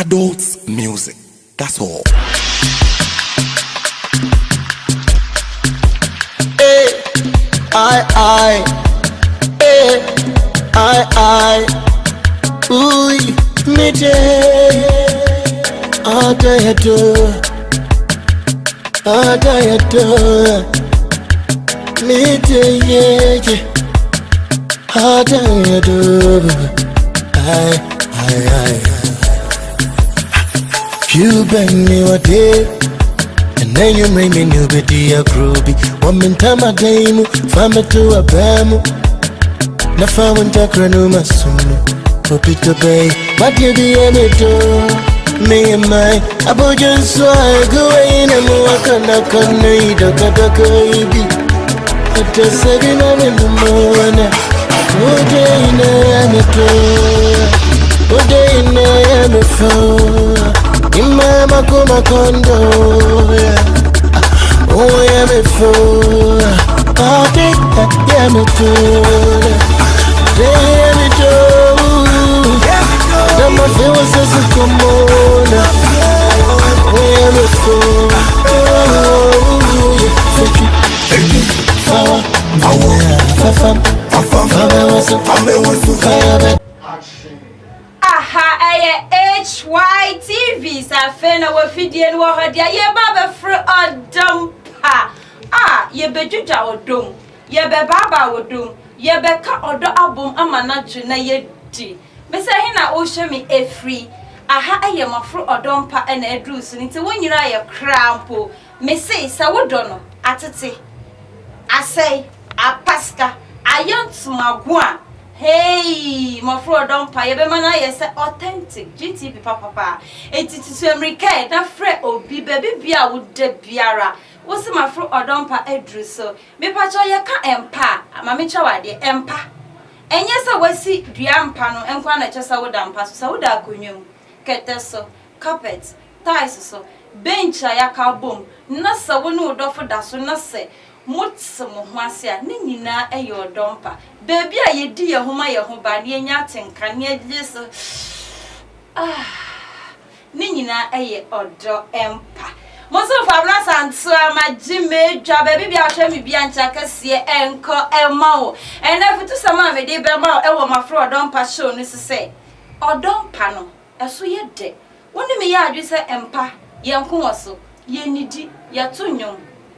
adult music. That's all. Hey, I, ooh, me day, all day I do, me day, yeah, all day I do, I. You bring me a day, and then you make me new bidi a groovy. One in time a game, family to a bam. Na found Jacranuma soon. Popito Bay, but you be any door. Me and my abojan so I go in and walk on a coney, the Katakabi. At the 7 in the morning, good day in the door, good day in the phone. Imama kuma kondo, oh yeah me fool, okay yeah me fool, yeah me fool, that my feelings is a common, oh yeah me fool, HYTV safena wa fidie no hodia ye baba fro odom pa ye bejuja odom ye be baba odom ye be ka odo abom amana dwe na ye di me se he na o hwe me efri ye mafro odom pa na edru so nti wonyira ye krampo me se wodo no atete asai apaska ayantuma a hey, Mafro don't pay be man I say authentic GTP papa. It is to America na fre obi baby bia would de biara. What's Mafro or don't pa edru so. Me pacho ye ka empa, mama chawa de empa. And yes, I was see Driampa no and quan chesa would pass so da kunyum. Keteso, carpet, ties so, bench ya ka boom. Nasa wonu do for da so na say. Mutsamo hwasia ne nyina eyo dompa baby a yedi ye homa ye ho ba ne nya tenka ne agyeso ne nyina eye odo empa moso fabra santo amagime dwa baby bia hwe me bia ncha kase enko ema o ena futu sama me de be ma ewo mafro dompa show no se odompa no eso ye de woni me ya adwe se empa ye nko woso ye nidi ye to nwom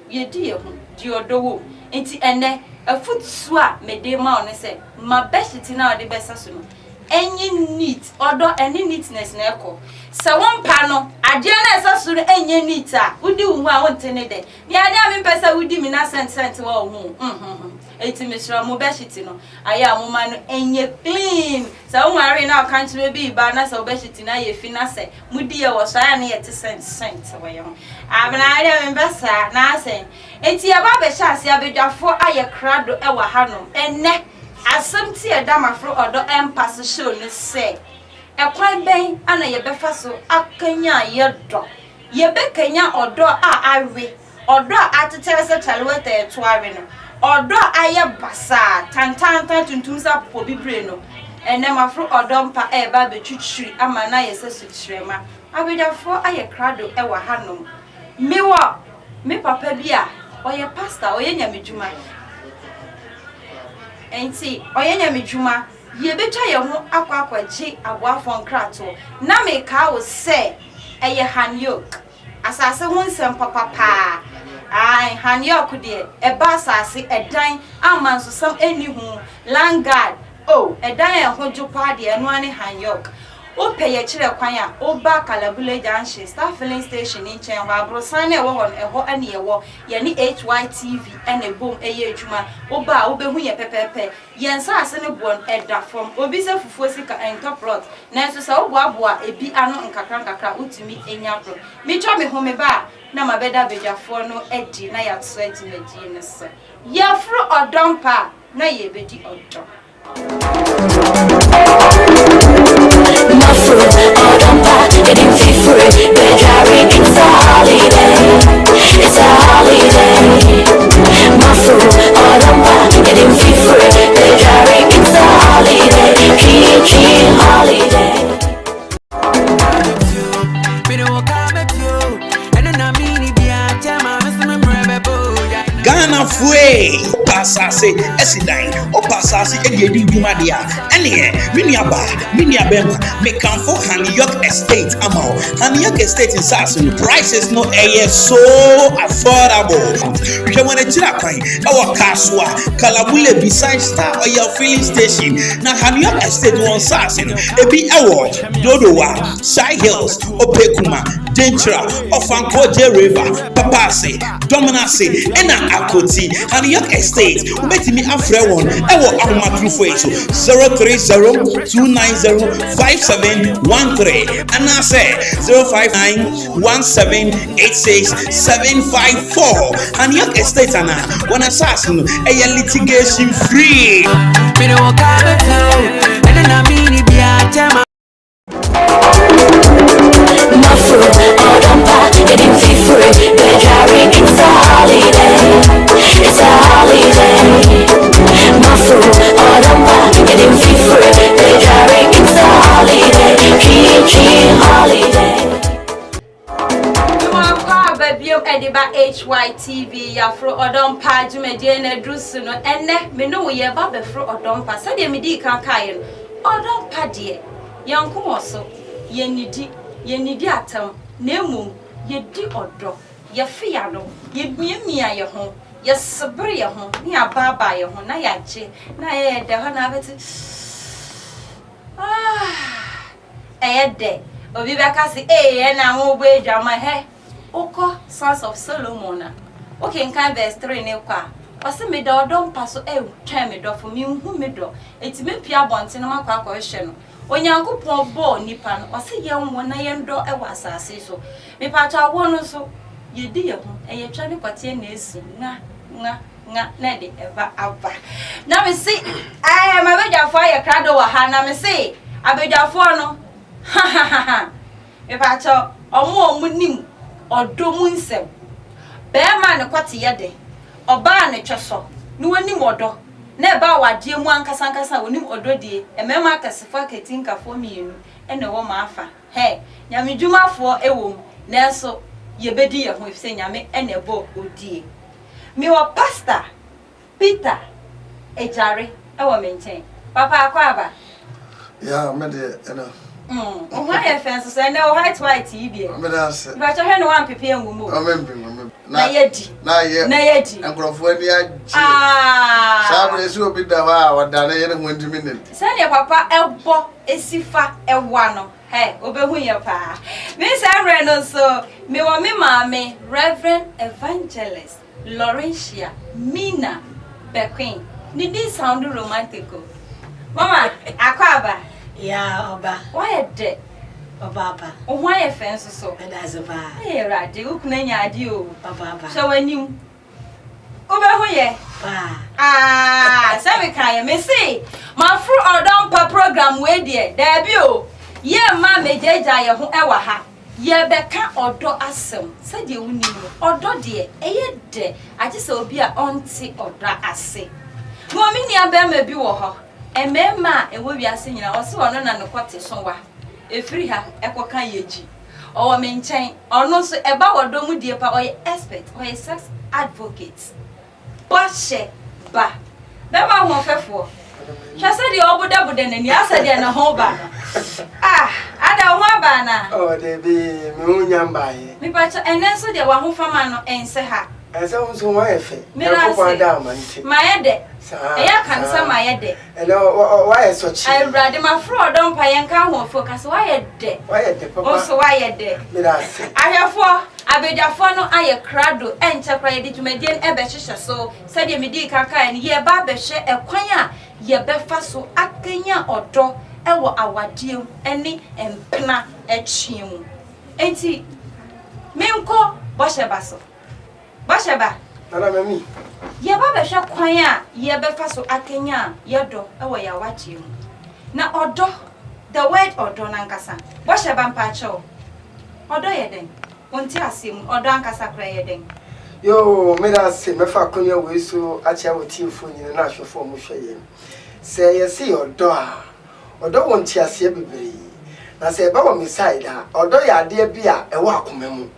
ye di ye ho di odowo enti ene afutu a mede ma one se ma beshiti na ode besa so no enyi neat odo eni neatness na eko se wonpa no ade na esa so enye neat a udi wu a wontene de ni ade a me pesa udi mi na sent wa hu enti mesra mo beshiti no aya mo ma no enye clean se wo mari na kan chire bi ba na se beshiti na ye fi na se mudi ye wo so aya na ye te sent wa ye ho abna ade me besa na se enti ya ba be sha se abedwafo aye krado e wa hanom enne asem ti e da mafro odo empass show ni se e kwan ben ana ye befa so akanya ye do ye be kanya odo a awe odo a atetere se chalwete eto awe no odo aye basa tantanta tuntum sa popo bibre no enne mafro odo mpa e ba be twitwiri ama na ye se so kirema abedwafo aye krado e wa hanom me papa bia oye pastor oye nyamedwuma enti oye nyamedwuma ye betwa ye ho akwakwaje aboafo nkrato na me ka wo se eye hanyok asase ho nsem papa ai hanyok de e ba asase edan amanso sam eni hu langard edan e ho jupa de eno ane hanyok ope ye kire kwan a oba kalabule junction star filling station in chen wa brosan na ewo hon eho ane ewo ye ni HYTV ene bom eye adwuma oba obehu ye pepepe ye nsa ase ne bon eda from obi se fufuo sika entoplot na so sa oboaboa ebi ano nkakra utumi enya pro mi twa me ho me ba na mabeda bedwafo no edi na ya tso edi na di ne se ye fro odompa na ye bedi odom Mafro, odom getting free, we're driving, it's a holiday, it's a holiday. Mafro, odom getting free, we're driving, it's a holiday, king holiday. asase esidan opa asase edi dwuma dia ene mini abema me kan for Haniyok Estate amao Haniyok Estate in sase no prices no so affordable hwe wona chira kwan e kaswa kalabule beside Star Oil filling station na Haniyok Estate won sase no ebi Dodowa Shy Hills Opekuma Dentra Ofankoje River Papase Dominase ena Akoti Haniyok Estate ubetimi afre won ewo ahomatrufo eso 030-290-5713 and I say 059-1786-754 Haniyok Estate ana when assassin litigation free. Mafro, Odampa, getting free, we're driving, it's a holiday, it's a holiday. Mafro, Odampa, getting free, we're driving, it's a holiday, dream holiday. Ediba HYTV Yafro Odampa Jumediana Drusuno ene me no ye ba befro Odampa said me di kan kai Odampa de yanko so ye nidi atam na emum ye di odo ye fia no ye miamia ye ho ye sebre ye ho ni ababa ye ho na ya je na ye de ho na beti de obi beka se na ho bo edwama he Oko Sons of Solomon. Okay, can verse 3 ne kwa. Ose me da Odampa so twa me do for me hu me do. Enti me pia bonte no makwa kwa hye no. Onyankopon bo nipa no. Ose ye won na ye ndo wa asase so. Me pa ta wo no so ye di ye ho. Ye twa ne kwate na esi. Nga na de eva ava. Na me see ma bedwafo aye krado wa ha na me see abedwafo no. Ha. Me pa ta omo nim Odomu nsem be ma ne kwate ye de oba ne tweso ne woni modo na ba wade mu ankasa woni odo die emema akasefo ketinka fo mienu ene wo ma afa he nyame dwumafo ewom na so ye bedi ye ho efse nyame ene bo odie mi wo pastor Peter ejare ewo menchen papa akwaba ya me de ena why fence so na white ibi me da se ba cho he no wan pepe engumo na yedi enkrofo ani aji sabre esi obi da wa wadane ye ne ho ndimi ne se ne papa ebo esifa ewa no he obehu ye pa me sabre no so me wo me maame Reverend Evangelist Laurentia Mina Bequin ni di sound romantic mama akwaba ya oba why de oba why fence so that's oba eh rade ukuna nya ade o oba so wanim obehu ye say we kan me say Mafro Odampa program we de da bi o ye ma mejeja ye ho ewa ha ye beka odo asem say de wuni odo de eye de age say obi a onti odo ase mo mi ni abema bi wo ho emema ewo wiase nyina wo se wono na nokote so wa efiri ha ekoka yeji owo me nchen ono so eba wodo mu die pa oye expert oye sex advocate boshe ba bema ho fefo hwase de obodaboda nani asa de na ho ba ada ho ba na de bi me unya mbaye mi pa cha enenso de wa ho fama no ense ha ense ho so wa efe e ko kwa da amanti maede eya kansa maede elo wa esochi Awurade Mafro Odampa yenka ho focus wa yede papa oso wa yede mirase ahwefo abedwafo no aye krado enche kra yede dwumadien ebe hyehyɛ so sɛde medi kaka ne ye ba behwe ekwan a ye befa so akanya odo ewo awadiem ene empena etwiem enti menko bosheba so bosheba nana mami ye ba behwe kwan a ye befa so akanya yedo ewo ya wadiem na odo the word odo nankasa bosheba mpacho odo yeden onti asem odo ankasa kra yeden yo mirase mefa konya we so acha wotiefo nyina na ahwefo mo hweye se ye se odo a odo wonti ase bebre na se ba wo mi side a odo ya ade bia ewo akoma mu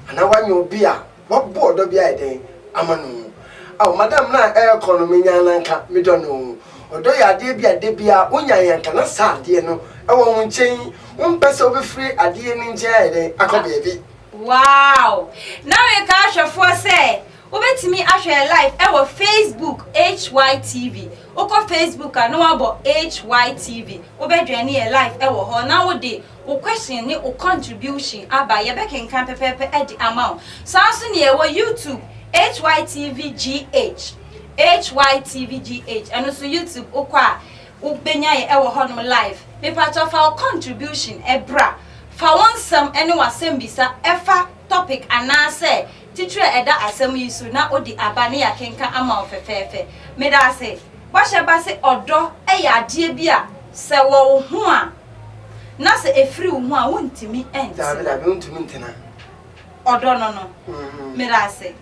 ana wanyo bia wo bo odo bia eden amanu Oh, madam na economy nyananka me don't know. Odo ya de bia wonya yanka na sa de no e wo ho nchen won pese obi free ade ni nchen de akobebi. Wow. Now we can show for say Obetimi ahwe live e wo Facebook HYTV. Oko Facebook no abo HYTV. Obedwane e live e wo ho na wo de wo question ni wo contribution aba ye be kenkan pepepe e di amount. So aso ne e wo YouTube HYTVGH. HYTVGH. And also YouTube okwa ubenya ye e wo ho no live. Me part of our contribution e bra. Fa wonsam ene wasem bisa efa topic anase titire eda asem yisu na odi abane ya kenka ama ofefefe me da say wahye ba say odo e ya ade bia se wo ho a na se efiri wo ho a wontimi enti da be wontimi ntina odo no me da say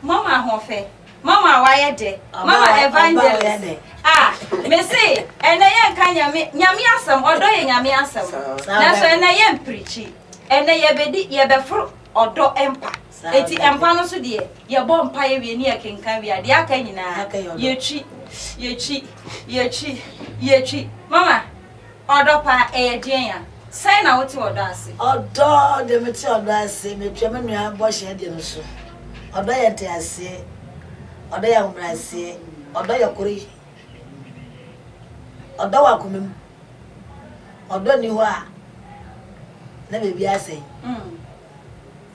mama hofe mama waye de mama evangelist me say ene ye nka nyame asem odo ye nyame asem na so ene ye mprichi ene ye bedi ye befro odo empa eti empa no so de ye bo mpa ye wie ni ye kenkan wi ade aka nyina ye mama odo pa e den ya sai na wote odo ase odo de me ti odo ase me twa me nua bo hye de no so odo ye te ase odo ye umrase odo ye kuri odo wa kumem odo ni ho a na be bi ase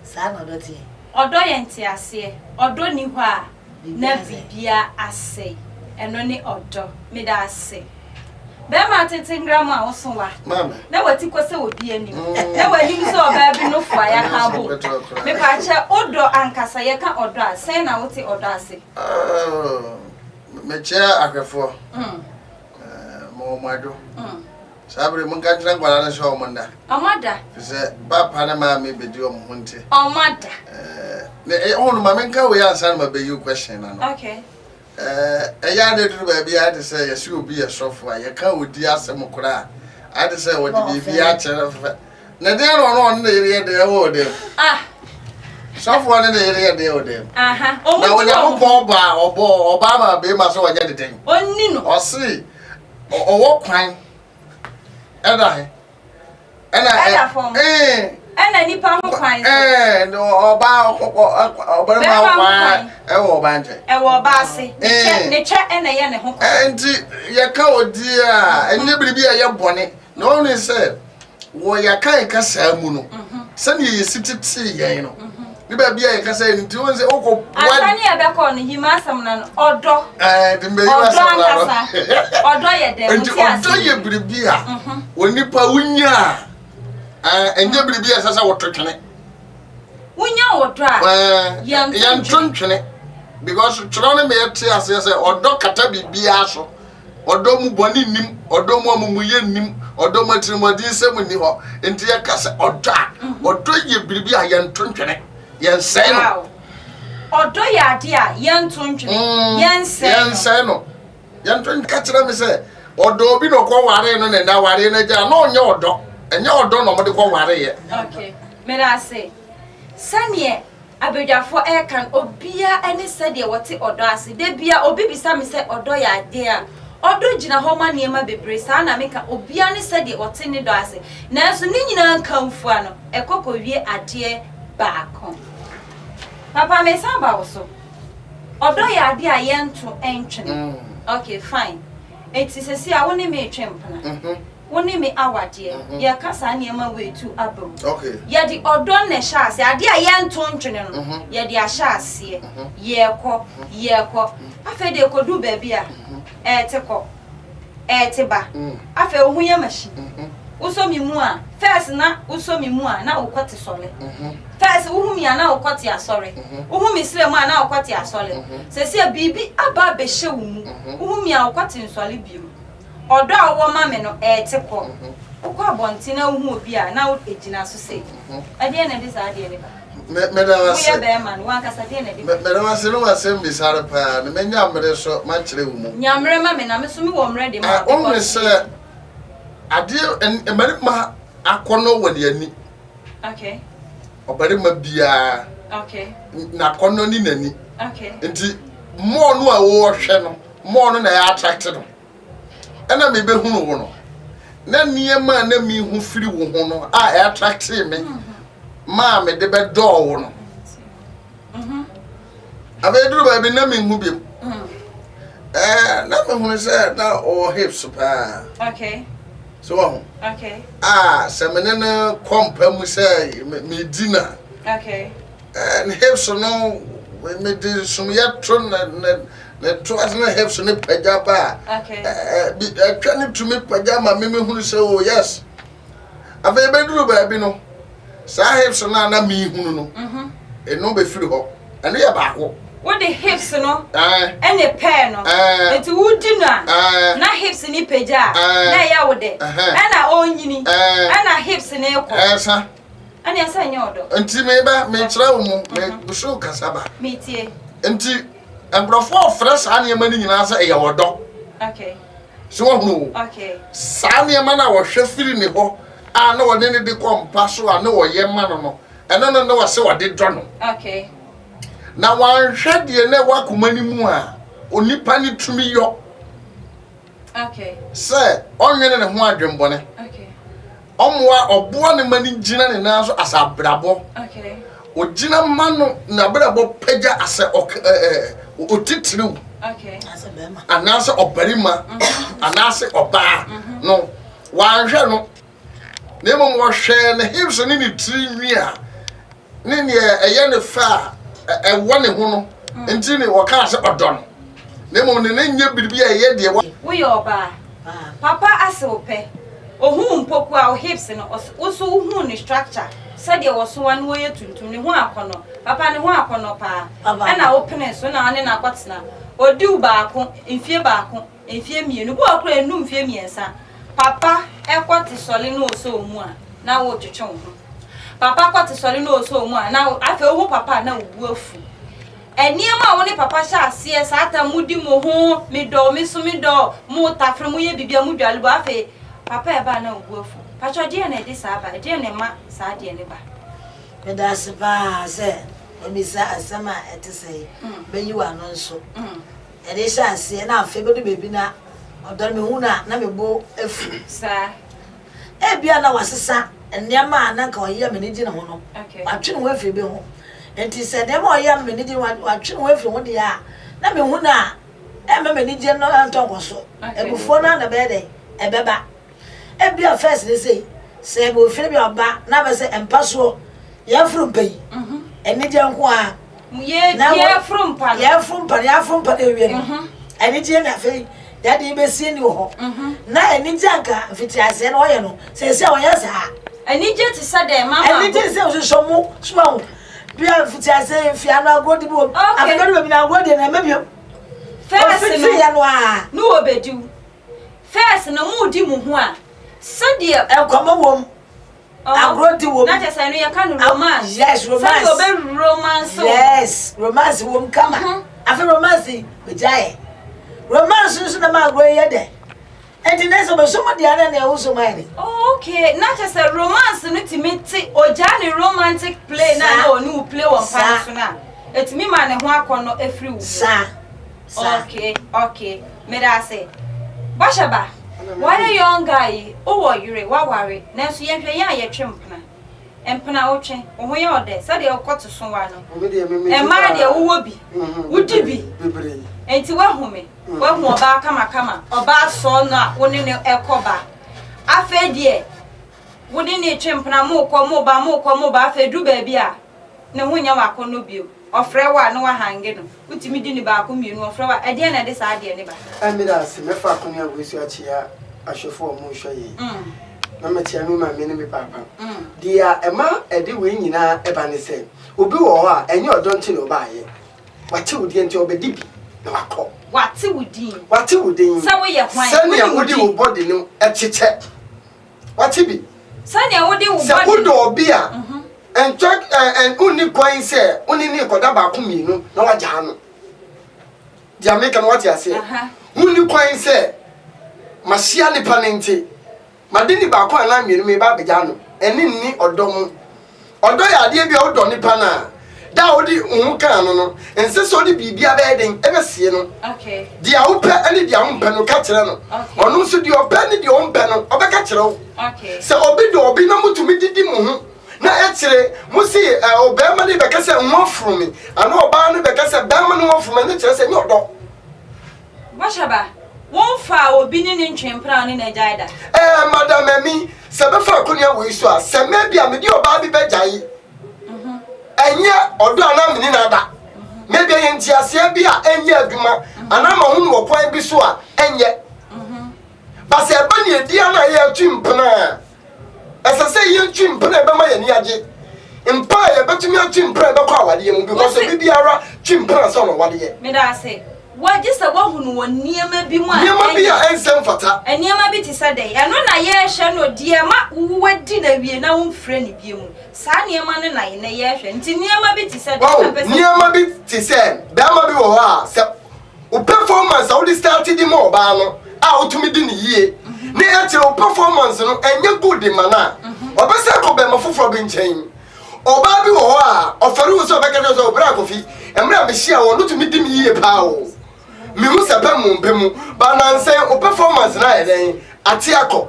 sa na odo tie odo ye nti ase odo ni ho a na bibia ase eno ni odo me da ase be ma tetingram a wosowa mama na wati kwese odi anim na wadi so oba bi no fo aya ka bo me pa che odo ankasa ye ka odo ase na wote odo ase me che akwefo mo mado sabre mun ka tran kwala na sho munda amada se papa na ma me bedi o mo nte amada onu ma men ka we answer ma be you question na no okay ya de duru ba bia de say ya si obi ya sofo ya ka odi asem kura a de say wodi bi ya chere fa na de no na yere de e wo de sofo na yere de o de aha na wo ya ko ba oba ma be ma so wa ja de den onni no o si owo kwan eda he eda form ena nipa ho kwan no oba ma kwan e wo ba nje e wo ba ase ne che ena ye ne ho kwan enti ye ka odi a enye biribi a ye bone no only say wo ya kan ka sa mu no se ne ye sititi ye no ni ba bia ye ka sa nti won se okọ asani e be ko no hima asam na no odo de me yi asam na odo ye de enti odo ye biribi a woni pa wunya enye biribi a sasa wototwene wunya wodo a yan tontwene because churone me yete ase say odo kata bibia so odo mu boni nim odo mu amumuye nim odo matrimodi nsem ni ho enti ya kasa odo a odo ye biribi a yan tontwene yan say no odo ya ade a yan tontwene yan say no yan tontwene ka kira me say odo bi no ko ware no na ware na ja no onye odo enye odo no mo de ko ware ye okay me da say sanie abedwafo e kan obia ene sede wote odo ase de bia obi bisa me say odo ya ade a odo gina ho ma niema bebre sa na me ka obia ne sede wote ne do ase na so ni nyina kanfu ano ekoko wie ade baako papa me samba wo so odo ya ade a yento entwene okay fine eti sesi a woni me twempana woni me awade ye kasa niema wetu abam okay ye di odo ne shaase ade a yento ntwene no ye di ashaase ye kɔ afede ko du ba bia tekɔ teba afe ohunya machine usomi mu a first na usomi mu a na okwati sole first uhumi a na okwati asore uhumi sire mu a na okwati asole sesi a bibi aba be hye wo mu uhumi a okwati nsole biom odo a wo ma me no tekɔ ukwa bonti na uhu obi a na ejina so sei ade na disa ade ne ba me da wase we be man wan kasa de na de me da wase no wase mi sare pa na me nyamre so ma kire wo mu nyamre ma me na me so mi wo mre de ma o me se ade emari ma akono wani ani okay obari ma bia okay na akono ni nani okay nti more no a war channel, more than I attracted them. And I may be who na near man, na me who free who I attracted me. Mamma, the bed door. I will do by the naming who be. Nothing when I said now or hips. Okay. So, okay. Seminana company we say me dinner. Okay. And hips no, we made some yet tron and the trust hips on the pajama. Okay. Trying to make pajama, Mimi who say, oh, yes. I will be do baby no. Hips na me who no. And no be free ho. And they are back. What the hips no? And the pair no. It's wood dinner. Na hips ni peja. Na ya wode. And I own yini. And I hips in echo. Sir. And yes, I know. Until maybe me travel me show casaba. Meet ye. Until and before fresh any money in answer a your dog. Okay. So no. Okay. Sanya man I was feeling the ho. I know what any de come pass I know what ye man no. And no I say what did John. Okay. Now one shed the network money more. Only penny to me yo. Okay. Sir, only in a one dream bonnet. Okay. Omwa obuane mani jina ni naso asa brabo. Okay. O jina mano na brabo peja ase otitru. Okay. Anase obarima. Anase oba. No. Wanhwe no. Nemo mo hwe ne hips ni ni tri nwia. Ni ne eye ne fa wone ho no. Enti ni wo ka ase odon. Nemo ne nya biribi eye de we oba. Papa ase ope. Ohun mpoku a hips no oso ohun ni structure said there was one way tuntum ni ho akono papa ni ho akono pa na open so na ane na kwatena odi baako mfie baako mfie mienu bo akura enu mfie miensa papa ekwati sole no oso mu a na wo twetwe ho papa kwati sole no oso mu a na afa ohu papa na obu afu eniema wo ni papa sha ase sata mudi mo ho mi do mi so mi do mu tafre mu ye bibia mu dwale bo afa papa eba na oguafu pacho die na edi sa ba die na ma sa die ne ba me da se ba se omisa asama etese beyi wa no nso e de sha ase na afa bedo bebi na odor me hu na me bo afu sa e bia na wasesa eniama na nka oye me ni gi na ho no okay atwe no afi be ho enti se dem oye me ni gi atwe no afi ho de ya na me hu na e me ni gi no antonkoso ebufo na be de ebeba ebia first they say bo fere bi oba na be say empaso ya from pay eni je nko a ye from pa ya from pa de wi no eni je na fe ya de be sie ni ho na eni je anka fiti ase na oye no se o ya sa eni je ti sa de mama eni je se o so mu so bia fiti ase fi ana agodi bo afegado be na agodi na mebio first no ya no a no obedu first na mu di mu ho a sadia enkomo wom agrodi wom na just no ya kan romance yes romance so be romance yes romance wom kama afi romance be jaye romance so na ma agro ye de enti na so be so mo dia na na wo so mai okay na just romance no timiti oja ni romantic play na onu play one part so na etimi ma ne ho akono afri wo sa okay me da say bashaba why a young guy oh yure wa ware na so ye hwe ya ye twempna empna wo twen wo ye ode se de okoto so wa no e ma de wo bi wudi bi enti wa hume wa hu oba kama oba so no a woni ne ekoba afa die wodi ne twempna mo ba afa du ba bi a ne ho nya wa kono bio ofre wa no wa hange no utimi di ni ba ko mienu ofre wa e de na de sa de ne ba amira se mefa akonya wo esu achia ahwefo mo hweye na matia mi ma me ne me papa dia ema ede we nyina eba ne se obi wo ho a enye odonte no ba ye wate wodi ente obedi bi na wakọ wate wodi sa wo ye hwan sani a wodi wo body no echeche wate bi sani a wodi wo body se wodo obi a and check and uni coin say uni ni koda ba kuminu na waja no dia make no what you say uni coin say masia ni panenti madini ba ko na mienu me ba beja no eni ni odo mu odo ya de bia odo ni pana da odi kan no ense so di bibia be den e be sie no okay dia wo pe ani dia wo pe no ka kire no onu so dia ope ni dia wo pe no obeka kire wo okay se obi do obi na mutumi didi mu ho na etire musi obema ni be ka se Mafro mi ana oba ni be ka se bema ni Mafro mi ni kire se ni odo Bashaba won fa obi ni ntwempra ni na jaida madam emi se be fa konia we so a se me bia me di oba bi be jai enye odo ana mini na da maybe enti ase bia enye aduma ana ma hu no kwan bi so a enye ba se ba ni edi ana ye atwimpna ese se ye atwimpna be ma ye ni age mpa ye betumi atwimpna be kwa wade mu because obi biara twimpna so no wade ye me da say wajisa wahunu wo niema bi mu a niema bi a ensem fata niema bi ti sade eno na ye hwe no die ma wadi na wie na wo mfre ne bi mu sa niema no na ye na ye hwe nti niema bi ti sade niema bi ti se ba ma bi wo ho a se o performance a wo di start di mo ba no a otumi di ni yie ne ya tire o performance no enye good mana obese ko be ma foforo bi nchen oba bi wo ho a ofere wo so be ka so obra kofi emra be hia wo no tumi di mi yie pa o mi hu sepa mu mpemu ba na nse o performance na eden ati akọ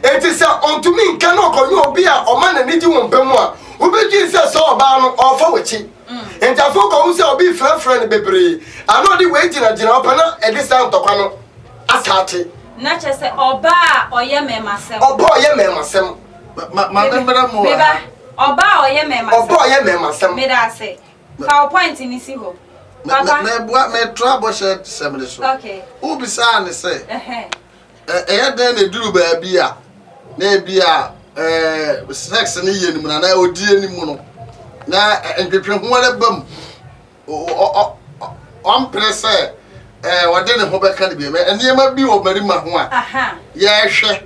enti se ontumi nka na okonyo obi a o ma na nidi wo mpemu a obeji se so oba no ofo wechi enti afọ ko hu se obi frefre ne bebre ano di we gina opa na edisa ntokwa no asate na che se oba a oye memasem oba oye memasem madambra mo beba oba a oye memasem oba oye memasem me da say ka point ni si ho papa me trouble shed semble so okay ubi sa ne say ya den na duru ba bia na bia sex ne ye nimu na odi animu no na entwetwe ho ala bam on presse wade ne ho be ka ne bi me enema bi wo bari ma ho a ya hwe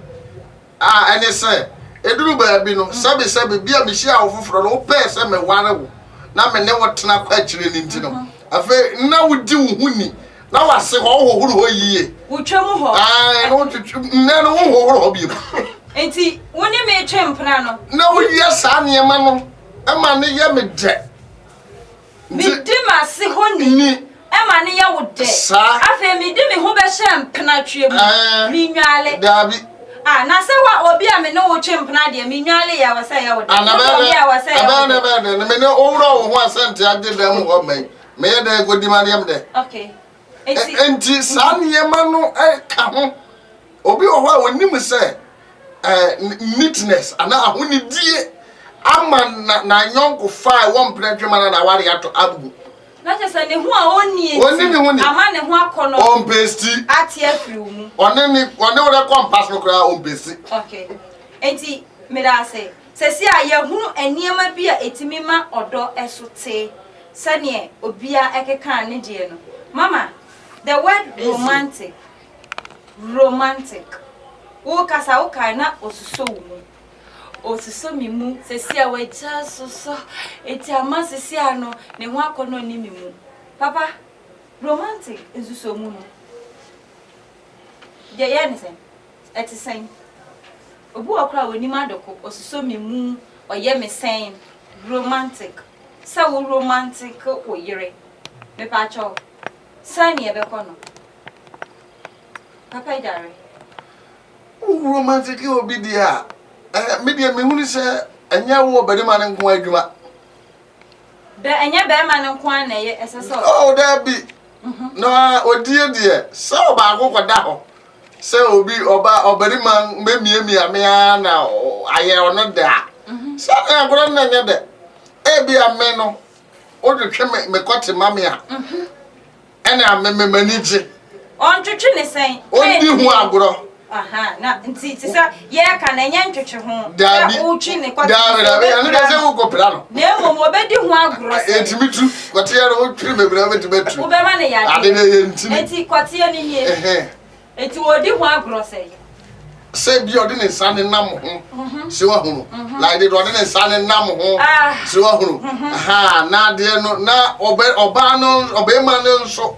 ene say eduru ba bi no sabe bia me hia wo foforo no pe se me ware wo na me ne wotena kwa kire ni ntino afa na wudi wo huni na wase ho hohoro ho yiye wutwemu ho no twetwe na no hohoro ho bi enti woni me twempra no na wo ye sa niema no e ma ne ye me de mi di ma se ho ni e ma ne ye wo de afa mi di me ho be hye mpena twemu mi nwale dabi na se wa obi a me no wo twempna de mi nwale ya wasa ya wo de obi a wasa ya aba me ne owro wo ho asante ade dem ho man me ye de godi mariam de okay enti sa niema no ka ho obi wo ho a wonim se neatness ana ahoni die ama na nyonko fa wo mpretwe mana na ware ato abugu na che se ne ho a oni ama ne ho akono on pesti ati afiri mu one wo compass no kra on pesti okay enti me da say se a ye hunu eniema bi a etimi ma odo esote sane obia ekeka ne die no mama the word romantic wo kasa wo kai na osuso mu osuso mi mu sesi a waja soso eti ama sesi ano ne ho akono ni mi mu papa romantic esuso mu no je ye ne sen eti sen obu okra woni madoko osuso mi mu oye me sen romantic sa wo romantic wo yire me pa cho sani e be kono papa idare romantic obi dia media me hunu se anya wo bari ma ne nko adwuma be anya be ma ne nko na ye eseso oh da bi no odie die se oba akoko da ho se obi oba obari ma memie amia na aye ono da se na gro na nya de ebi ame no o de twe me kote mamia ene amemmanije on twetwe ne sen odi hu agro na nti tisa ye ka na nya ntwetwe ho da utwi ne kwata da anu da se wo kopra no na emo obedi ho agro etimitu kwate ya no twiri mebra betimetu wo be ma ne ya ade ne ye ntini enti kwate ya ne nie enti wodi ho agro se bi odi ne sane nam ho se wa hunu like de odi ne sane nam ho se wa hunu na de no na oba no obema no nso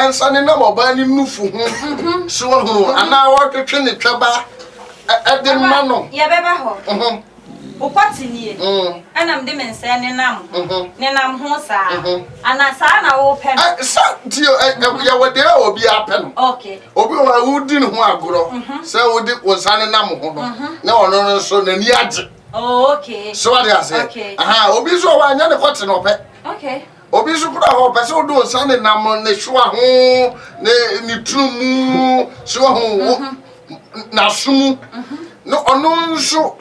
ensane nam oba ni nufu ho se wa hunu ana wa twetwe ne twaba ade ma no ye beba ho ukwati nie ana mde mense nenam ho saa ana saa na wo pen sa tio ya wode a obi apen okay obi wa wudi ne ho agoro se wodi wonsane nam ho no na ono so na ni age okay so what you say aha obi so wa anya ne kwate no pe okay obi so kura ho pe so do wonsane nam ne hwa ho ne ni trumu so ho na sumu no ono nso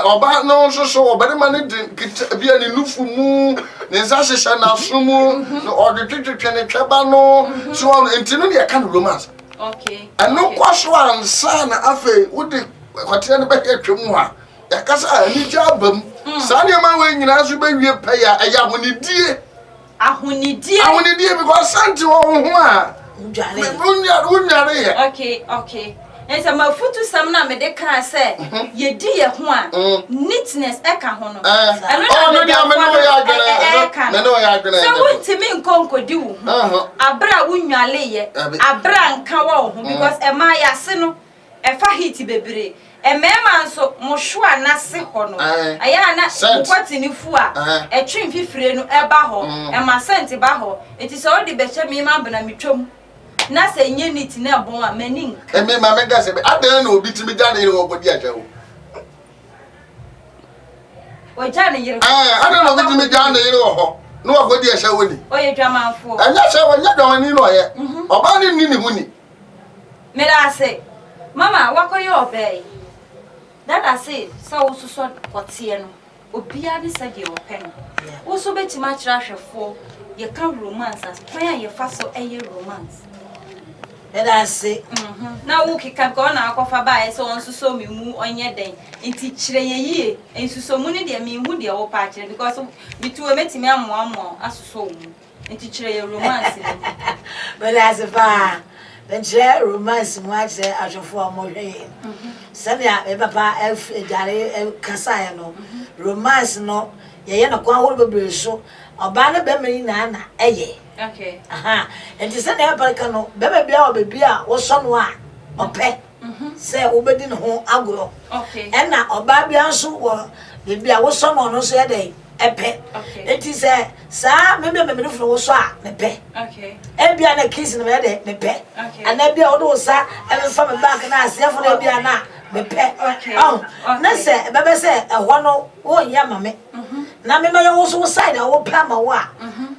oba no nso so obere mane bia ne nufu mu ne nsa na sumu no odetwetwe ne tweba no so entino ne ka no romance okay ano kwaso ansa na afa wode kwatere ne be twemu ha ya kasa ani jabam sa ne ma we nyina so be wie pe ya aya ahonidie because santi wo ho a unyare ya okay esa mafutu sam na me de kan se ye di ye ho a neatness e ka ho no no dia me no ya adwene so wuntimi nkonkodi wo ho abra wunwale ye abra nka wo ho because e ma ya se no e fa hit bebre e mema nso mo hwo anase ho no aya na kwati ni fu a e twin fifire no e ba ho e ma sent ba ho enti so odi be che me ma bana mitwam na se nye nit na bon a manin e me ma mega se be adan na obi timi ja na yire obodi aja wo o ja na yire adan na obi timi ja na yire ho no obodi aja wo ni o ye dwamanfo anya se wonya dwan ni no ye oba ni ni huni me da se mama wakoye obey dada se so so kotie no obia ni se de open wo so betima kira hwefo ye ka romance as plan ye fa so eye romance dada se na wo kika ko na akofa ba e so onso so mi mu onye den nti kire ye yie ensuso mu ni de mi hu de wo pa kire because bituo metimi amoamo asuso mu nti kire ye romance dada se fa then share romance mu ache ashofo amhwe sabia e papa jare kasa ya no romance no ye na kwa ho bebre so oba na be mani na eye okay aha enti se na e barka no be bia obebi a wo so no a ope se obedi no ho agoro okay na oba bia nso wo be bia wo so no so ye dey epe enti se sa me fro wo so a me pe okay e bia na kiss no me dey me pe ana bia wo do sa e me fa me back na asiafo na bia na me pe na se bebe se e ho no wo ya mame na me yo so side wo pa ma wo a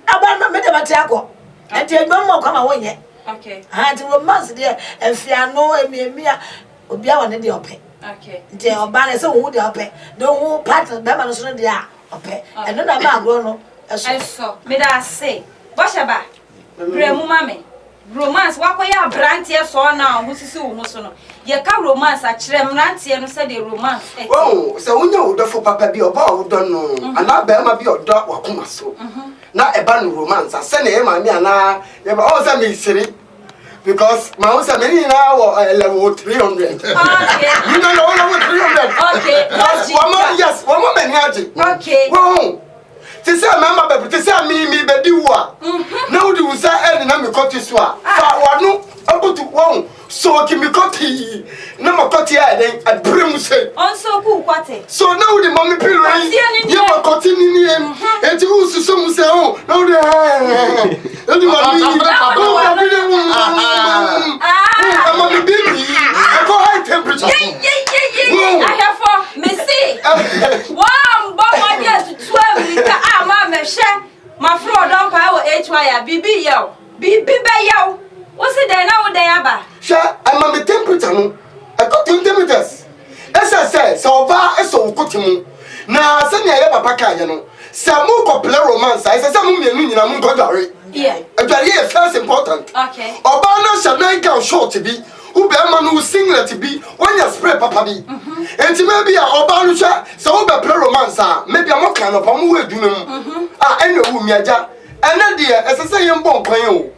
aba na me de bate akọ enti edwom mo kwa ma wo nye okay ha ti romance de efiano emiemia obi a wone de ope okay nti oba na se wo de ope de wo partner be ma no so de a ope eno na ba agro no eso me da say boshaba bremu mame romance wakoya brantie so na ho sisi wo so no ye ka romance a kire mrantie no se de romance oh se wonya wo dofo papa bi oba wo don no ana ba ma bi odo wakoma so na eba no romance se na e ma mi ana ye ba o se me siri because my house many now level 300 okay you don't know level 300 okay yes one more many okay wow ti say mama be ti say mi be di wo a na wo di wo say na me koti so a fa wanu abutu won so ki me koti na me koti a den abrem say on so ku kwate so na wo di mommy pillow ye me koti ni em enti wo so mu say oh na wo di enti mommy mommy baby I go high temperature I have for me see wow mama get 12 liter ama me hwe Mafro don pa wo HY bibi yaw bibi be yaw wo se den na wo den aba hwe ama me temperature no I got 20 temperatures essa so ba eso kotimu na se ne ya papa ka ye no se mu ko play romance I say mu mienu nyina mu go dare yeah dare is first important okay oba no shadan ka short bi ube ma no singlet bi wonya spray papa bi enti maybe oba no hwa se wo be play romance maybe am kan no pa mu we dwuma mu ene wu mi aja ene de esese ye mbon kwan o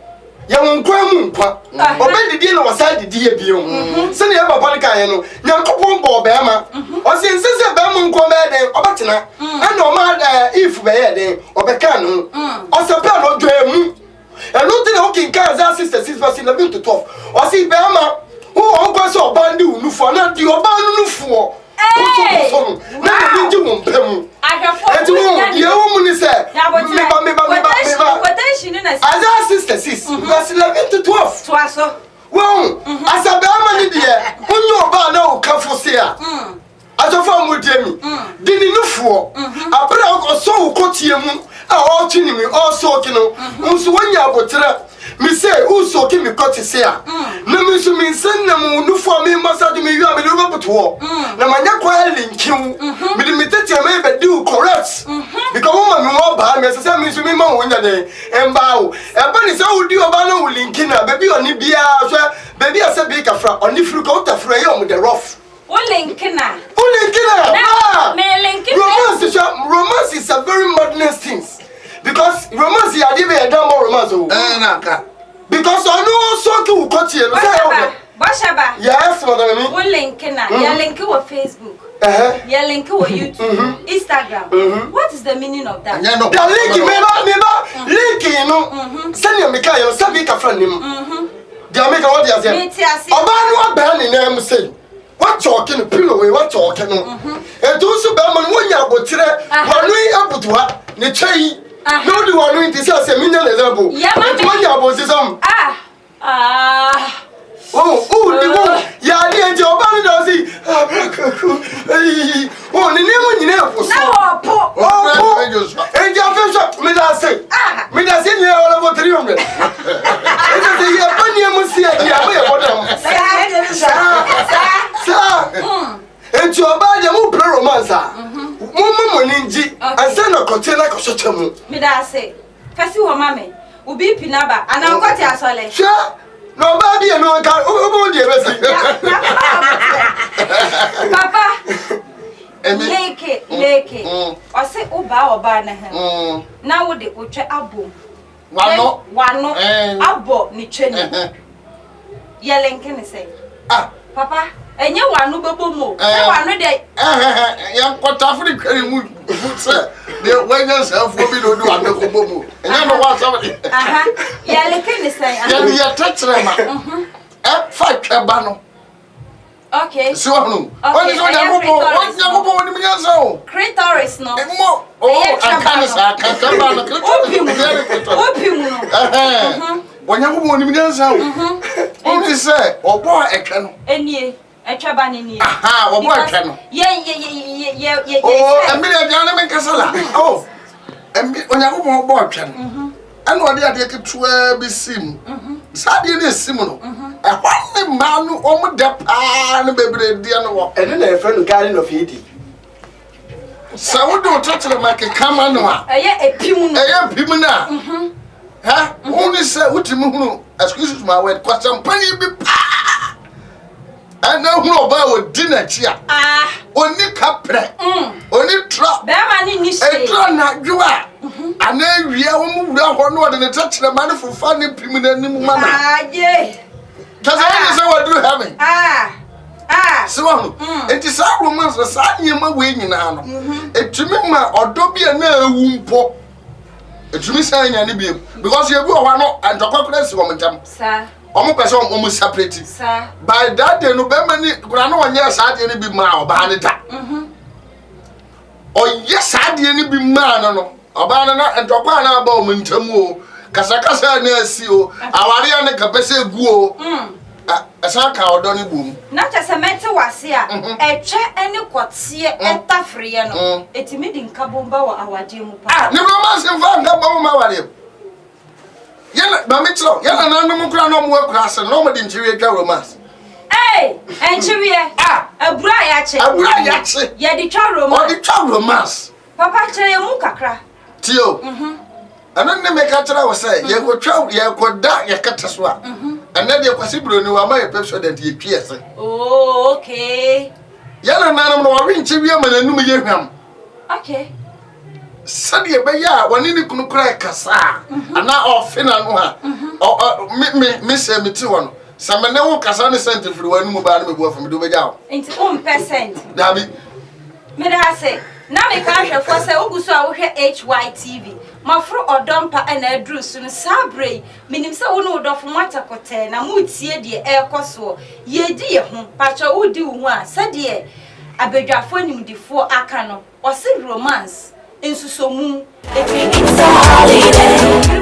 ye won kwan mu nkwa obe didi na wasa didi ye bi o se ne ye papa ka ye no nyankopon bo be ma o se nsese be mu nkwa be den obetena ene o ma if be ye den obeka no o se pe no dwemu eno tin o kin ka za 66 verse 11 to 12 o se be ma who on go so bandi unufo na di oba nufo na me nji mo mpem enti wo ye wo mu ni se me quotation na as a sister sis verse 11 to 12 to aso wo as a be amani de onyo oba na o kafo se a asofo mu de mi dini nufuo abra o so wo kotie mu a o twini mi o so kino nso wonya abotre me say who so ki me kotie se a na me so me sen na mu nufuo me masa de me wi a me no beto na manya kwa linkiu me de me tete me be do correct because woman me wo ba me say me so me ma wonya de emba o e ba ni say wo di oba na wo linki na baby oni bia so baby asa bi kafra oni furu ka utafra ye o mo de rough Ulinkina. Romance is a very madness thing. Because romance is a different romance. Because I know so to cut you. Bashaba. Yes, madam. Ulinkina. You link with Facebook. You link with YouTube, Instagram. What is the meaning of that? The link, link, you know. Send your Mika, you send me a friend. The American audience. About what name say. What talking pillow away, what talking? And those who Belman, when you go to one way up to the chain. No, do one way to say a million level. Yeah, when you was his own. Oh, the one. Yeah, the your body does it. Oh, the name when you never was. And your fish, may I say? May I say you all about 300? It is a year, when you must see and to abide the more romancer. Woman ninji, and send a container like a shotemu. Mida say, Cassie or Mammy, will be Pinaba, and I'll got your solid. Sure, nobody and no one can over Papa, Lake, or say Oba or Barnahan. Now would the Ucha Abu. One no, Abo, Nichen. Yelling can say, Papa. And you are no bobo. I know that young Potafri carry mood, sir. The yourself will be no do a no bobo. And I know what somebody. Yeah, like can say, you're touching up 5 cabano. Okay. So, what is your bobo? Clitoris, no. Oh, I can't come on the when you want to be only say, oh boy, I can. And ye. A trabanini. Aha, or what can? Yeah. Oh, a million gentlemen Casala. Oh, and when you go board can. And what they are taking to be seen. Sadly, is similar. A one man who almost the pan, baby, dear, and then a friend who got in of 80. So, we don't touch the market, come on. A pimuna. Huh? Only say what you excuse my word, question penny be and now who about dinner cheer. Only capre. Only trap. A tron not you are. And then we are one than a touch the money for funny permanent money. Yea. Does I say what you having? So it is our romance for signing my wing now. It to me, my or don't be a no womb. It's me saying any beam because you go one and the confidence woman, sir. Almost separate, sir. By that, day, no Bemani, Grano, and yes, I didn't be mal, Banita. Oh, yes, I didn't be man, no, Abana and Topana about Mintamu, Casacasa, Nesio, Awarian, Capese Guo, a saka or Donny Boom. Not as a matter was here, a chair and a quatia and Tafriano, it's meeting Kabumba or our Jim. No romance in Van Gaboma. Yella, Mamitro, Yella, no more work class and no more interior romance. Hey, and Chivia, a briar, yeah, the child romance. Papa, tell you, Mukakra. Tio, and then they make a travel say, you go travel, you go die, you cut us one. And then you're possible to know my person that you pierce. Oh, okay. Yella, none of our Chivia and a new year. Okay. Sadia Baya, one in the cry Cassa, and now off in or Miss Emituan. Some no Cassani sent for one mobile from Dubai. Into 1%. Dabby. May I say, now we can't for say, Ogusa HYTV. Mafro or dumper and a drew soon sabre, meaning so no do from Matacote, and mood see the air coso. Ye dear, Pacha would do one, said ye. abedwafo nimdifo aka no wose romance ensusomu It's a holiday.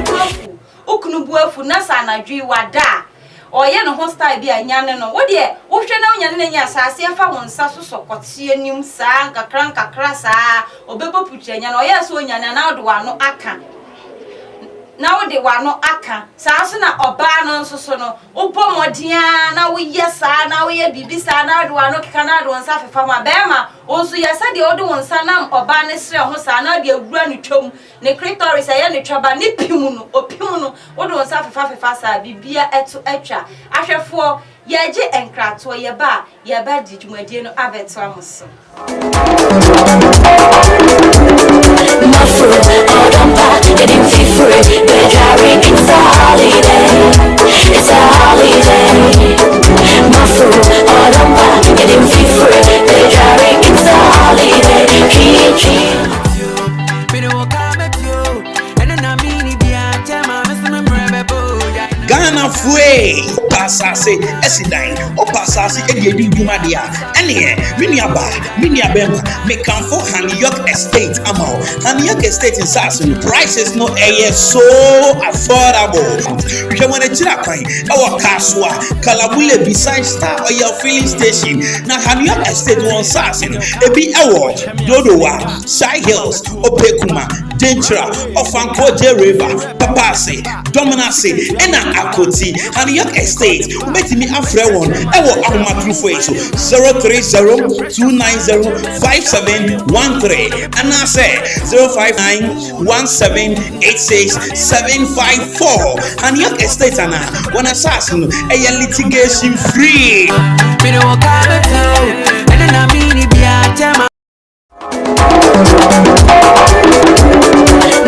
okunubuafu na sanadwi wada oye no ho style bi anyane no wo de wo hwe na onyane na nya asase afa wonsa so sokote anim saa nkakra saa obebo putu anya no oye so onyane na do wano aka na wo de wano aka saa so na oba no nso so no obo modia na wo yesa na wo ye bibi saa na do wano keka na do wonsa fefa ma bema onso yesa de odo wonsa na oba ne sere ho saa na de agura ne twom ne clitoris aye ne twaba ne pimu no opimu no odo wonsa fefa saa bibia eto atwa ahwefo yeje enkrato ye ba di dwumadie no abeto amoso Mafro, odampa, getting free. We're driving, it's a holiday. It's a holiday. Mafro, odampa, getting free. We're driving, it's a holiday. Ghana Fue Passase Esidan O Passase Ediedi Dumadia Ene Minia Bema Mekanfo York Estate Amao York Estate in Sassen prices no air so affordable. We want to chira kwan our Kaswa Kalabule beside Star Oil filling station na York Estate one Sassen ebi ewo Dodowa Side Hills Opekuma Dentra Ofanko J River Papase Dominase Ena Akoti and York Estate met me after one ewo ahomatru for eso 030-290-5713 and I say 059-1786-754 and York Estate and one assassin a litigation free.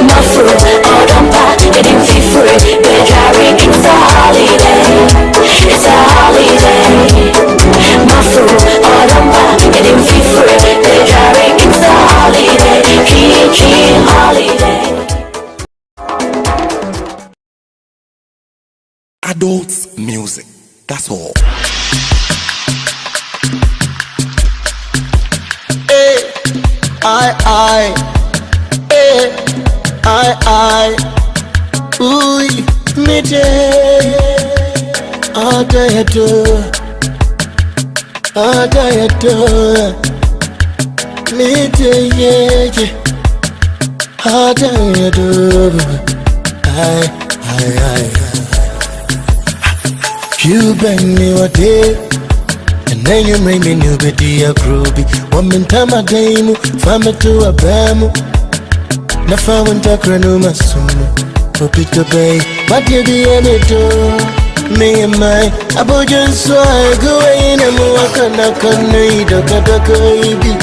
Mafro, odampa, getting free. We're driving, it's a holiday. It's a holiday. Mafro, odampa, getting free. We're driving, it's a holiday. Key holiday. Adults music. That's all. I, ooh, me day, all day I do, me day, yeah, all day I do, I, you bring me a day, and then you make me new bidi a groovy, one time a day, family to a bam. Na fawo ntakra no masuno Popito bay Matiedi emeto Me and my Abojan so I go in and wakana kana Daka ibi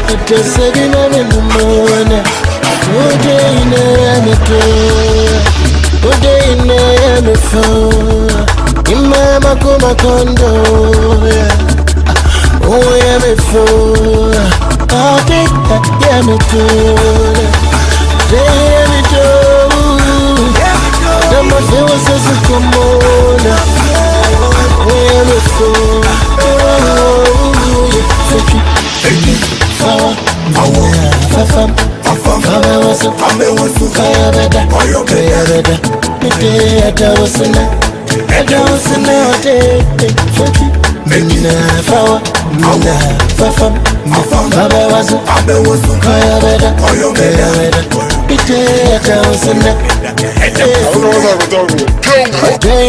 Ata sagina mendo mwana Ode ina yameto Ode ina yamefo Imama kuma kondo Oh yamefo Ode yameto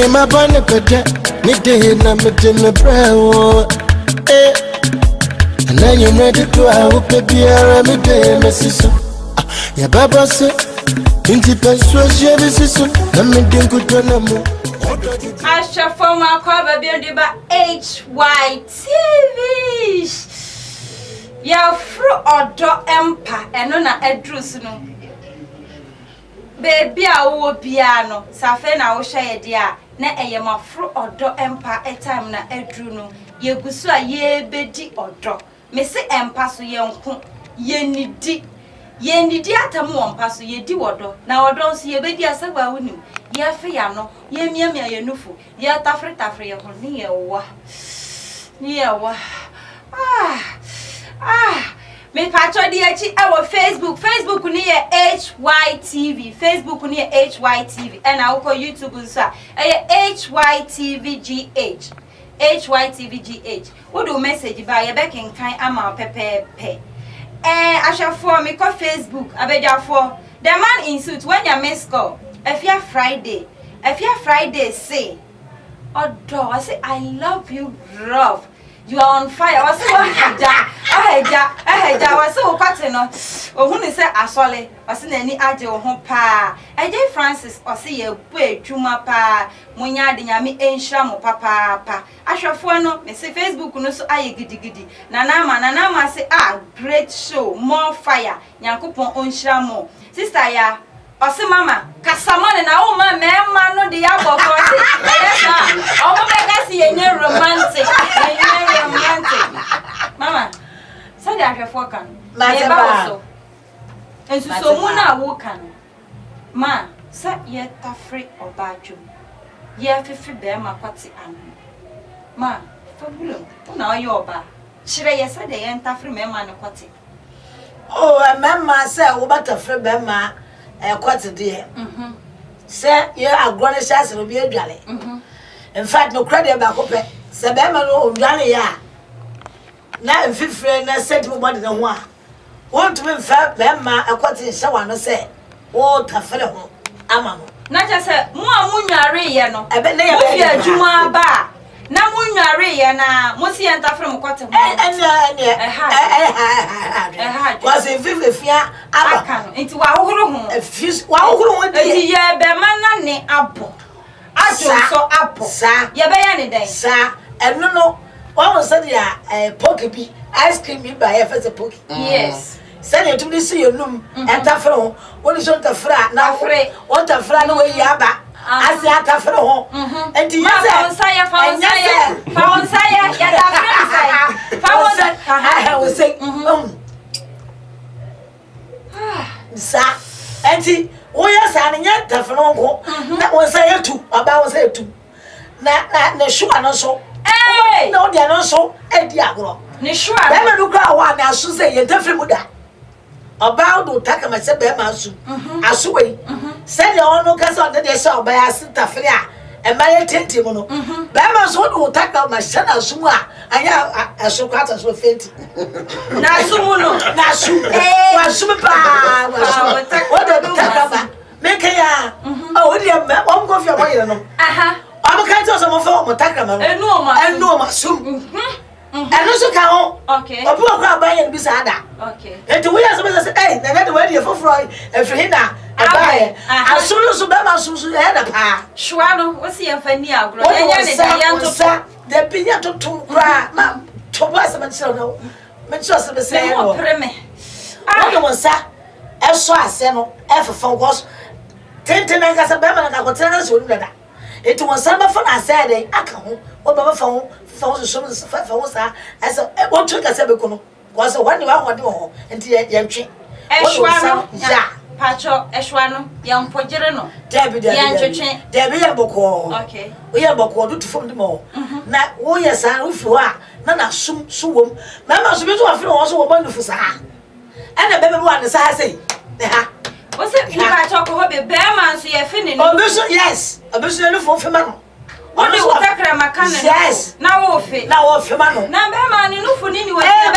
My banana, midday, number in the brow. And then you're ready to our baby, I'm a day, Mrs. Ya Baba said, Inti persuasion, Mrs. I'm a dingo to number. Asha for my cover building by HYTV. Ya fru odo empa eno na edrus no. Baby a wo piano, safe na wo hye dia na eye mafru odo empa etime na edru no. Ye gusu a ye bedi odo. Me se empa so ye nko ye nidi atamu wompa so ye di wodo. Na wodo nso ye bedi asagwa wonim. Ye fe ya no, ye miamia ye nufu. Ye tafre ye ho ni ye wa. Ni ye wa. Me patcho di echi our Facebook ni HYTV Facebook ni HYTV and I go YouTube nso HYTVGH what do message ba ye be kenkan ama pepepe ahwefo me ko Facebook abedwafo the man in suit when you miss call efia Friday say odo I say I love you rough. You are on fire. I say I say o kwate no. Ohun ni say asole. I say nani age wo ho pa. Eje Francis o say ye bu adwuma pa. Munya de nyame enhira mo papa. Ahwefo no me say Facebook no so aye gidigidi. Nana say great show, more fire. Nyankopon onhira mo. Sister ya Ose mama, kasamane na o ma mema no de yabofo se. O mo be ka si yenye romantic. Mama, say that afefo kan. Ma ye ba so. Ensu so mu na wo kan. Ma, say ye tafre obadwum. Ye fefe be ma kwati anu. Ma, fabulum. Na o ye oba. Chire ye say de ye tafre me ma no kwati. Oh, mama say wo ba tafre be ma kwati de. Say ye agro chance no be adwale. In fact, no credit ba ko pe. Say be ma no odwale ya. Na mfifre na set mo body na ho a. Won to me fa be ma kwati hye no say wo tafre ho ama mo. Na cha say mo a munware ye no. Ebe na ye be adwuma ba. Na munware ye na mo si entafre mo kwati ho. Was in fifia aba. Nti wa hohoro ho. Wa hohoro ho de. Nti ye be ma na ne abo. Ajo so abo. Ye be ya ne den. Sa eno no one was said ya poke bi ice cream bi ba ye first poke. Yes. Said you to see your num entafre ho. What is on tafra na free. On tafra no we ya ba. Asi atafre ho. Enti ye say fa on saya ya da free say. Sa enti wo ya sa ne nya tafre ho na won say tu aba won say tu na shuga no so na o dia no so e di agro ne shuga be me lukra wa na asu say ye tafre mu da oba do taka ma se be ma asu asu we say the ono ka so de se oba ya se tafre a e ma ye tenti mu no be ma so do taka ma se na asu mu a anya asu kwata so fenti na asu mu no na asu wa asu pa wa asu o de taka ba make ya o de ma o go fi abo yire no I'm can't tell some of my tackle, and no, my soon. And also count. Okay. A poor crab buying beside that. Okay. And to we are supposed to say, hey, they're ready for Freud and for Hina. I buy it. As soon as Bama Susu had a pa. Schwano, what's the Fania? The Pina to cry, ma'am, to pass a mention. Mention the same. I don't want, sir. As so I said, F for was 10 and I got a Bama and I got 10 years with that. It was some fun I said, I can't. What my phone phones so as a what took us ever was a 1 hour door until young chick. Eshwano, Pacho, Eshwano, young Pogerano, Debbie Boko. Okay, we are Boko to form the more. Now, oh, yes, I if you are, Nana, soon, Mamma, so you feel also a wonderful sah. And a baby one, as I say, what's it? You can't talk about the bear man, so you're finished. Oh, yes, a business for Femano. What do you want to cram a cannon? Yes, now off it, now off Femano. Now, bear man, you know for anyway. And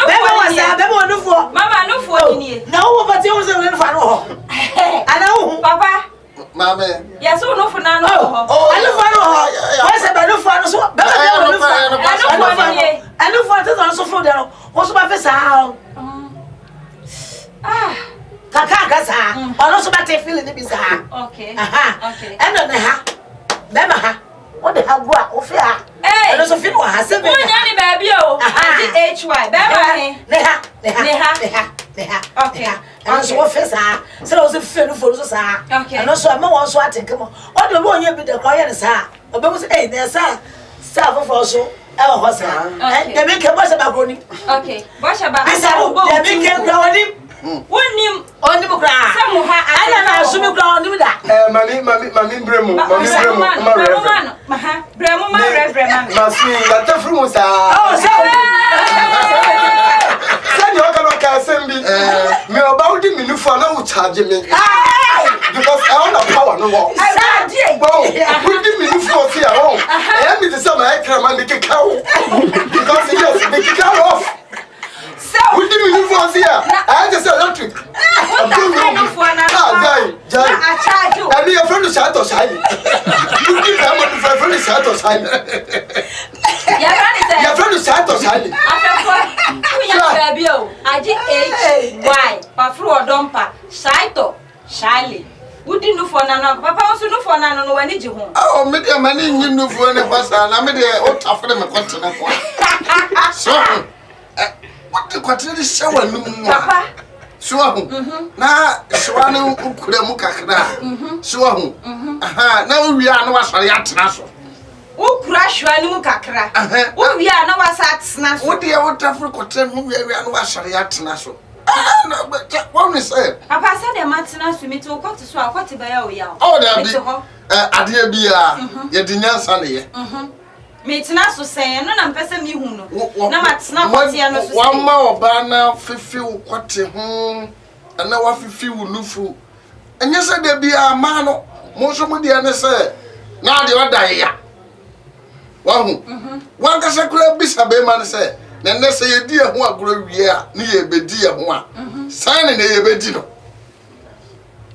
no one was there, no for Mamma, no for any. No, but there was a little fun. I know, Papa. Mamma, yes, no for now. Oh, I don't know. What's about no fun? I know for it also for them. What's my face out? Kaka sa also ba te feeling ni bisa ha okay okay and on ha mema ha what the ha go a ofi ha and also feel wa ha se be onya ni ba bi o anti hy bema he ne ha okay and also what face ha so also feel no for so sa and also am won so atenke mo o de mo onya bi de kwa ye ne sa obewu say eh na sa for so e ho sa and dem ke bo se ba groni okay bo se ba dem ke groni Wonim oni bukra samuha ana na asumi kra oni da mami bremu bremu ma masi la tafru musa oh Jimmy. Because I want a power no more. Well, we give me the force here. Oh, I am in the summer. I can't make a cow because he just make a cow off. So we give me the force here. I just said electric. I'm doing it for another guy. I charge you. And your friend is out of shine. You give them what your friend is out of shine. Your friend is out of shine. I did H.Y. Mafro Dompa, Saito, Shiley. Would you know for Nana? Papa also know for Nana when did you home? Oh, maybe a man in you for any person. I made a old tough for them a continent. So, what the continent is so Papa? So, now, Swan Kuramukakna. So, now we are no Asariat. Who crash you animal kakra? Oh, we are no Asats. What do you want to forget? We are no Asariat Naso. No, but what is it? Papa said the Martinas to me to what to swap what to buy. Oh, there be a dear beer, your dinner Sunday. Meeting to say, and I'm person you know. No, that's not what you know. 1 more banner, 50 what home, and now I feel Lufu. And yes, there be a man, most of the say, now the other here. One can say, Bishop man say, then they say, dear, who are grow here, near Bedia one. Signing a bedino.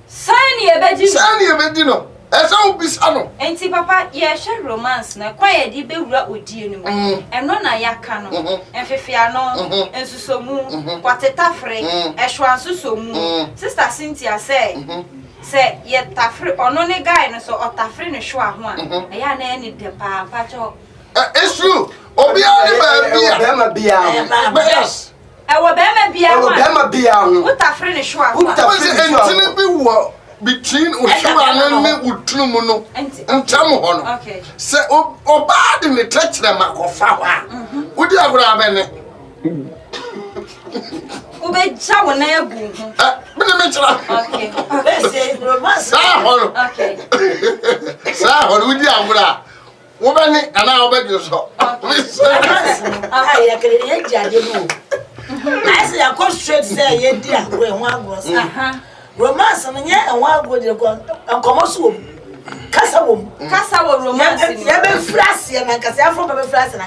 Sign your bedino. Sign your bedino. That's all Bisano. And see, Papa, yes, romance, now quiet, the baby with you, and none I yakano, and Fifiano, and Susomu, what a taffrey, Ashwan Susomu. Sister Cynthia say, yet taffrey or no guy, so or taffrey a shwa one. I had any de pacho. It's true. Obiani be yes. I will be a what taffrey a shwa. What between Ushuan and Utumuno and Tamuhono. Okay. Say, oh, bad in the touch them, Macofa. Would you have a Ube Chawa Nabu. Okay. Okay. Sir, would you have woman and I'll beg you so. I say, I go straight say, yeah, dear, where one was. Romance and one good and commercial. Casa romance. Never flashy and I can say from a flash and I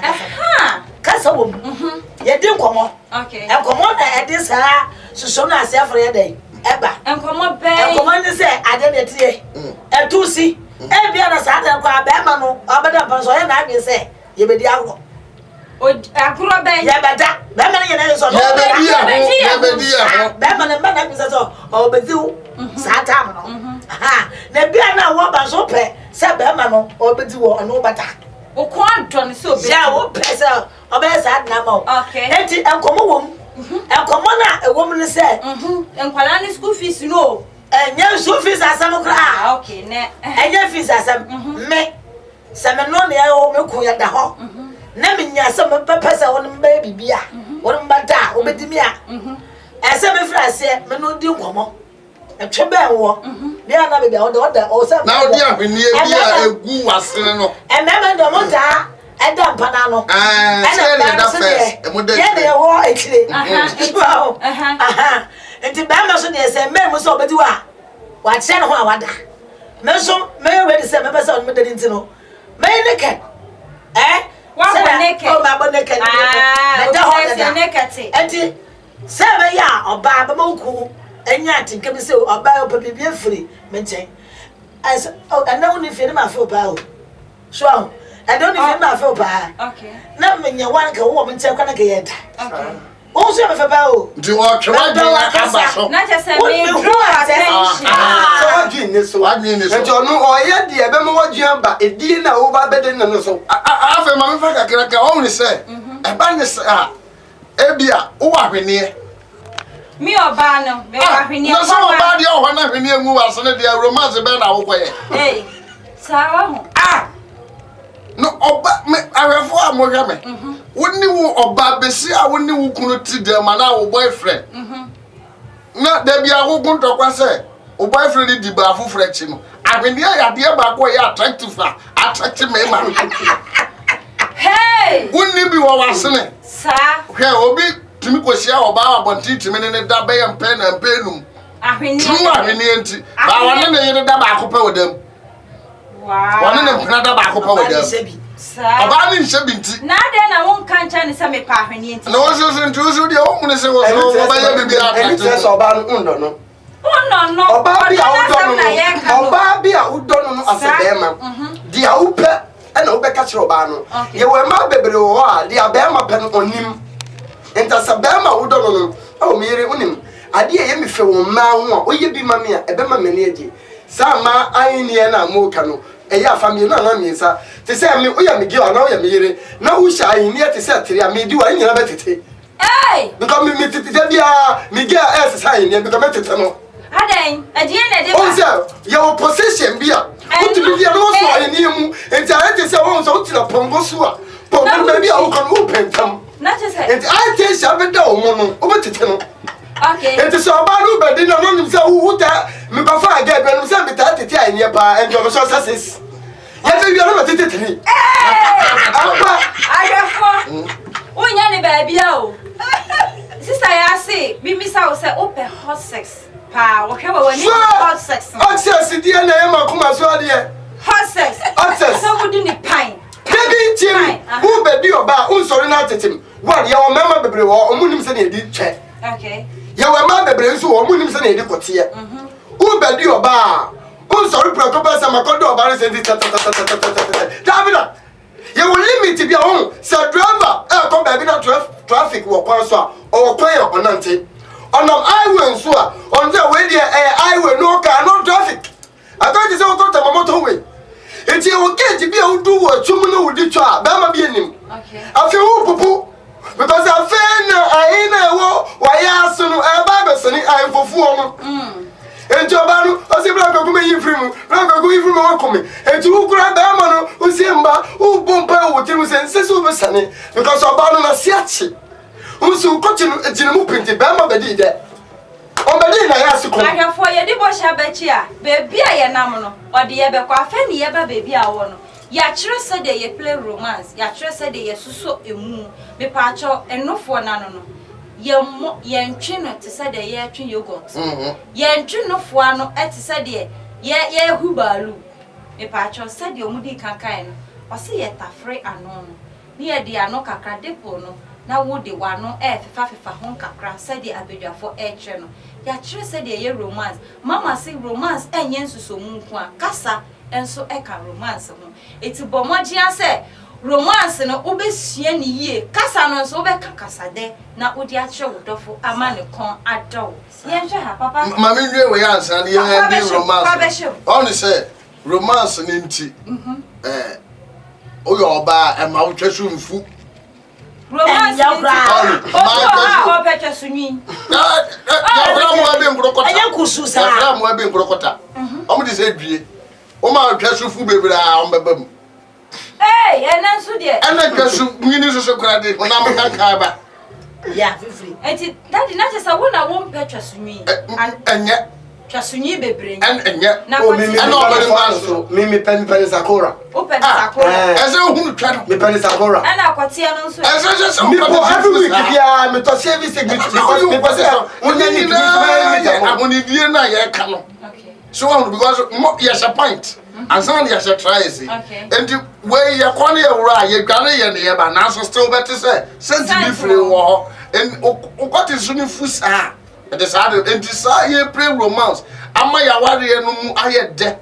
Casa woman. You didn't come on. Okay. And come on at this, so soon as every day. Eba. And come on, baby. And come on, say, I didn't say. And to see. Every other Saturday, Bamano, or better, but so I can say, you be the outlaw. Oh, I grew up there, but that Bamman is on Bamman and Bamman is all but you, Satamano. Aha, Nebiana Wabas open, said Bamano, or but you are no better. Oh, quantum so yeah, Pesa, or best at Namo. Okay, and come on, and come on, a woman said, and Palani school fees, you know. And your school fees are some cry. Okay, and your fees are some me. Samanonia or Moko at the hall. Naminya some pepper on baby beer. One bata, Obedimia. As some friends say, Manu do come. A trebel war. They are not the order or some. Now, dear, we near a goo was and Mamma Domota. And then Panano. And they are war actually. And the Bamason is a man was over to her. What send her wada? Meso, may already send a person with the Intino. May naked. Eh? What naked? Oh, my naked. Ah, naked. And 7 years or Babamoku. And yet, can be so or buy up a free. Maintain. As oh, and only feel my full power. Sure. I don't even my full power. Okay. Not when you want a woman take on a get. Okay. Also, if about do what you want to not just a so I mean, it's no, yet the Abemo Jamba, a dinner over better than so. I have a motherfucker can only say, a bandit, Ebia, who are near me or Barnum, may have been near somebody or one of near who are sending their romance about our way. Hey, Sarah, no, I have 4 more. Wouldn't you or Babesi? I wouldn't you couldn't see them and our boyfriend. No, there be a who couldn't talk and say, oh, boyfriend is the bafu Frenchino. I mean, yeah, dear back way attractive, attractive man. Hey, wouldn't you be what was in it? Sir, here will be to me, because you are about teaching me in a dabby and pen and penum. True ahwenienti. Ba wone ne yede da ba akopa wodam. Wow. Wone ne mpena da ba akopa wodam. Oba ni nse binti. Na de na won kan cha ne se me pa ahwenienti. Na wo so ntuso de wo mu ne se wo so ba ya bibi ata. Eni se oba no ndo no. No. Oba bi a udo no. Oba bi a udo no asebema. Dia upe ena ubeka kire oba no. Ye we ma bebre wo a dia be ma pe no onim. Enta sabema udo no. O mi yire unim. Ade ye me fe wo ma ho a oye bi ma me a ebe ma me ne agi. Sa ma ayini e na mo ka no. Eya family na miensa. Te se me oya me gi ona oya me yire. Na wo sha ayini e te se tere a me di wa nyina betete. Hey! Because me tete bia me gi a ese ayini because me tete no. Aden, adie na de ba. Onse, your possession bia. What to be no so ayini mu. Enti I te se won so tira pongo so a. Pongo baby a wo kan open tam. Na je say. Enti I te sha be da o mo no. O betete no. Okay. Enti so ba no be di no no nim se wo ta me ba fa ga be no se me ta tete ayini pa and your so success. Ya be wi no tete tete. Apa Ayefo. Onya ne ba bia o. Sister ya say, bi mi sa o say open hot sex. Pa, wo hwe wa ni hot sex. Hot sex di na e ma kuma so ade. Hot sex. Hot sex. So wo di ni pine. Baby Jim, who be di oba, who sorry na tetem. What ya o mama bebre wo, omunim se na edi twe. Okay. Ya we ma bebre nso wo, omunim se na edi kote. Who be di oba, who sorry prekoba se makodo oba re se di ta. Davida. Ya wo limit bi a ho, se driver e ko ba bi na traffic wo kwan so a, o kwan ya onante. Onam highway nso a, on the way there highway no car no traffic. I thought you say o ko ta motorway. Enti o keji bi a udu wo twum no wudi twa ba ma bi enim. Okay. Afi wo pupu because afi na aina wo wa ya aso no e ba be soni ai fofuo no. Enti oba no o si bla ko me yi free mu. Bla ko yi free mu wo komi. Enti wo kura ba ma no o si mba wo bompa wo timu se nse so be sane because oba no na si achi. Unsu ko tinu ejina mu pinti ba ma be di de. Omedi na ya siku. Ahwefo ye di bo sha bachi a, bebi a ye nam no, ode ye be kwa afa ni ye ba bebi a wo no. Ya kire se de ye play romance, ya kire se de ye suso emu. Me pa acho enofo na no. Ye ntwe no te se de ye twe yogurt. Ye ntwe no fo ano e te se de ye hu balu. Me pa acho se de omudi kankan no. O se ye tafre ano no. Ni ye de ano kakra depo no. Na wo de wano fefa hon kakra se de abedwafo che no. Ya kire se de ye romance. Mama say romance enye nsusomu nko a kasa enso ka romance ho. Eti bomogye ase romance no obesua ni yie kasa no nso obeka kasa de na odi a kire wodofo ama ne kon adaw. Ye nhwe ha papa. Mama nwie we answer na ye ndi romance. On say romance ni nti. Oyo oba e ma wotwa so mfu. Romance ya bra. O pecha sunyi. Ya bra mo abi nkrokota. Anya kusu sa. Ya bra mo abi nkrokota. Omo di se dwie. O ma twa so fu bebra o mbabam. Ena nso de. Ena twa so nyini so kra de na mo kanka ba. Ya fifri. Enti daddy na chesa wo na wo pecha sunyi. Enye twa sunyi bebre. Enye. O mimi pen sakura. O pen sakura. Ese hunu twa no. Me pen sakura. Ana kwatia no nso. Ese Me po every week bia me to service because me po say onye ni agonidie na ye ka no. Okay. So because yes a point. And some yes a try see. Okay. And where you kwane ye wura ye dwane ye ne ba na so still better say send be free wo and what is suni fusa. It is hard and desire ye pray romance. Ama ya ware ye no mu aye de.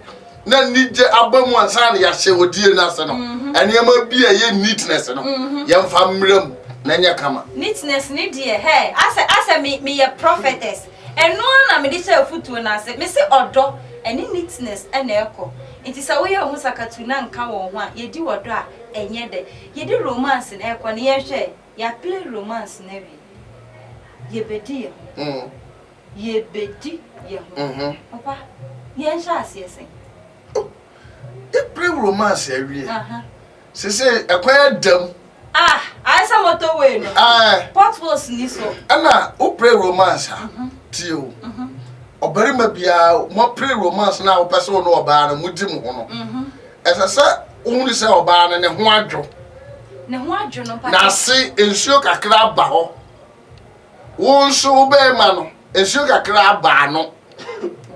Na nije abamu ansa na ya hye odie na se no. Enema bi ye neatness no. Ye mfa mram na nya kama. Neatness ni die hey ase me ye prophetess. Eno na me di say futu na se me se odo eni neatness ena eko. Nti sa wo ye hu sakatu na nka wo ho a ye di wodo a enye de. Ye di romance na eko na ye hwe ya play romance na bi. Ye bedi ye. Ye bedi ye ho. Papa ye nsha asiese. Ye play romance awie. Se ekwa dam. I say motorway no. Potholes ni so. Ana o play romance ha. Tio. Obarima bia mo play romance na o pese wo no oba na mudi mu ho no. Esasa ohunu se oba na ne ho adwo. Ne ho adwo no pa. Na se ensuo kakra ba ho. Wo nso be ma no. Ensuo kakra ba no.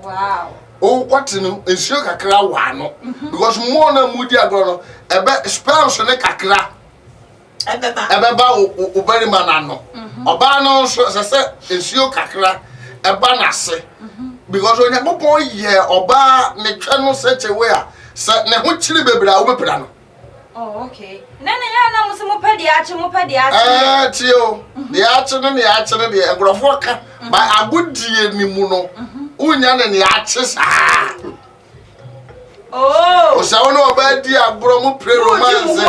Wow. Oh, what no ensure kakra wa no because more na mudi agro no ebe spells ne kakra ebeba obere man no oba no so se ensure kakra eba na se because onya popo ye oba ne twa no such a way se ne ho chiri bebra wo bepra no. Oh, okay. Nana ya na musu pedi achi tio de achi no de agrofo ka ba agudie ni mu no unya ne achi sa. Oh. O sa wono oba di agro mu pre romance.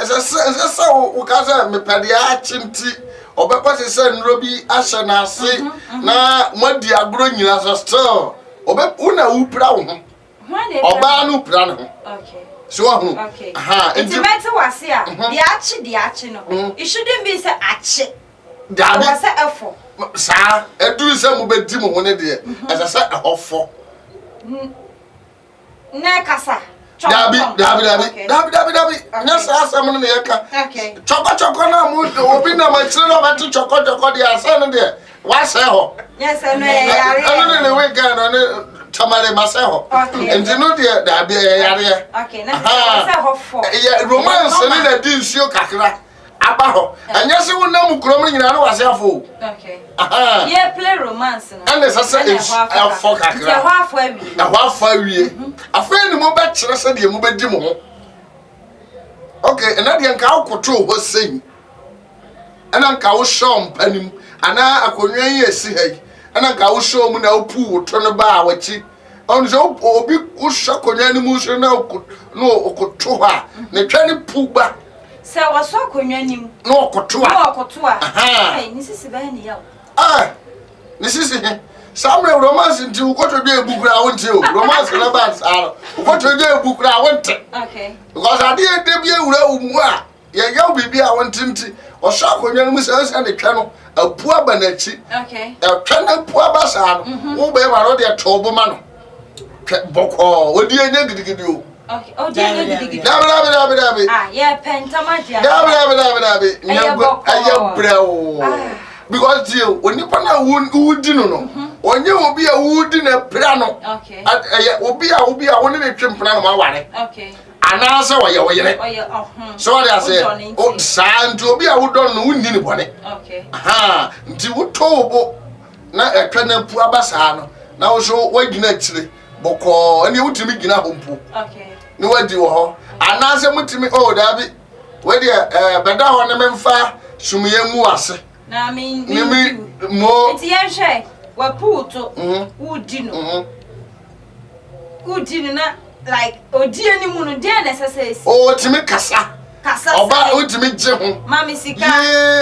Esa o kaza me pedi achi nti obepa se nrobi ahye na ase na modi agro nyina so still obe una upra wo ho. Oba no upra no. Okay. So okay. Intimate was here. The achi no. It shouldn't be say achi. Dabi. Was say efo. Sa edu se mo bedi mo ho ne de. Esa se ehofo. Na kasa. Dabi. Na sa asam no ne yeka. Okay. Choko na mo obi na ma chire no beto choko de asa no de. Wa se ho. Yes, no yare. Ano ne we ga no ne tamale maseho. Enti no de dabi yare. Okay, na say hofo. Romance ni na di nsuo kakra. Aba ho. Anya se wona mu krom nyina no wase afo. Okay. Yeah, play romance no. And say afo kakra. Say afo awie. Na afo awie. Afo ni mo be kire se de mo be di mo ho. Okay, and na de nka akoto ho sei. Ana nka wo shom panim ana akonwan yi esi hai. Ana nka wo shom na opu to no ba wachi. On so obi wo shakonwan ni mu so na okoto ha. Ne twani pu ba. Se waso akonwa nim. No okoto a. Hey, ni sisi ba ni yawo. Ni sisi Samre romance nti ukoto de ebukura wonte o. Romance na ba sa. Ukoto de ebukura wonte. Okay. Because ade de bia wura umu a ye yaw bibia wonte nti o sha akonwa ni mu se ne twa no apu aba na chi. Okay. Twa na apu aba sa no. Wo be ma no de tobo ma no. Boko odi enya gidigidi o. Okay. Oh, Dabi. Yeah, pentamagia. Dabi. Aya bravo. Because you when you pana wudi no. Onye obi a wudi na pra no. Okay. Obi a woni na twem pra no ma ware. Okay. Ana se wo yere. So what I say? O sa nti obi a wudon no wunni ni bone. Okay. Nti wutobo na etwa na pu abasa no. Na wo so wagina chire. Boko ene wutimi gina hompo. Okay. Ni wadi wo ho anase mutimi dabi we de beda ho ne memfa sumuye mu ase na mi mo enti yenhwe wa puto udi no na like odi ani mu no de na sese timi kasa oba utimi je ho mami sika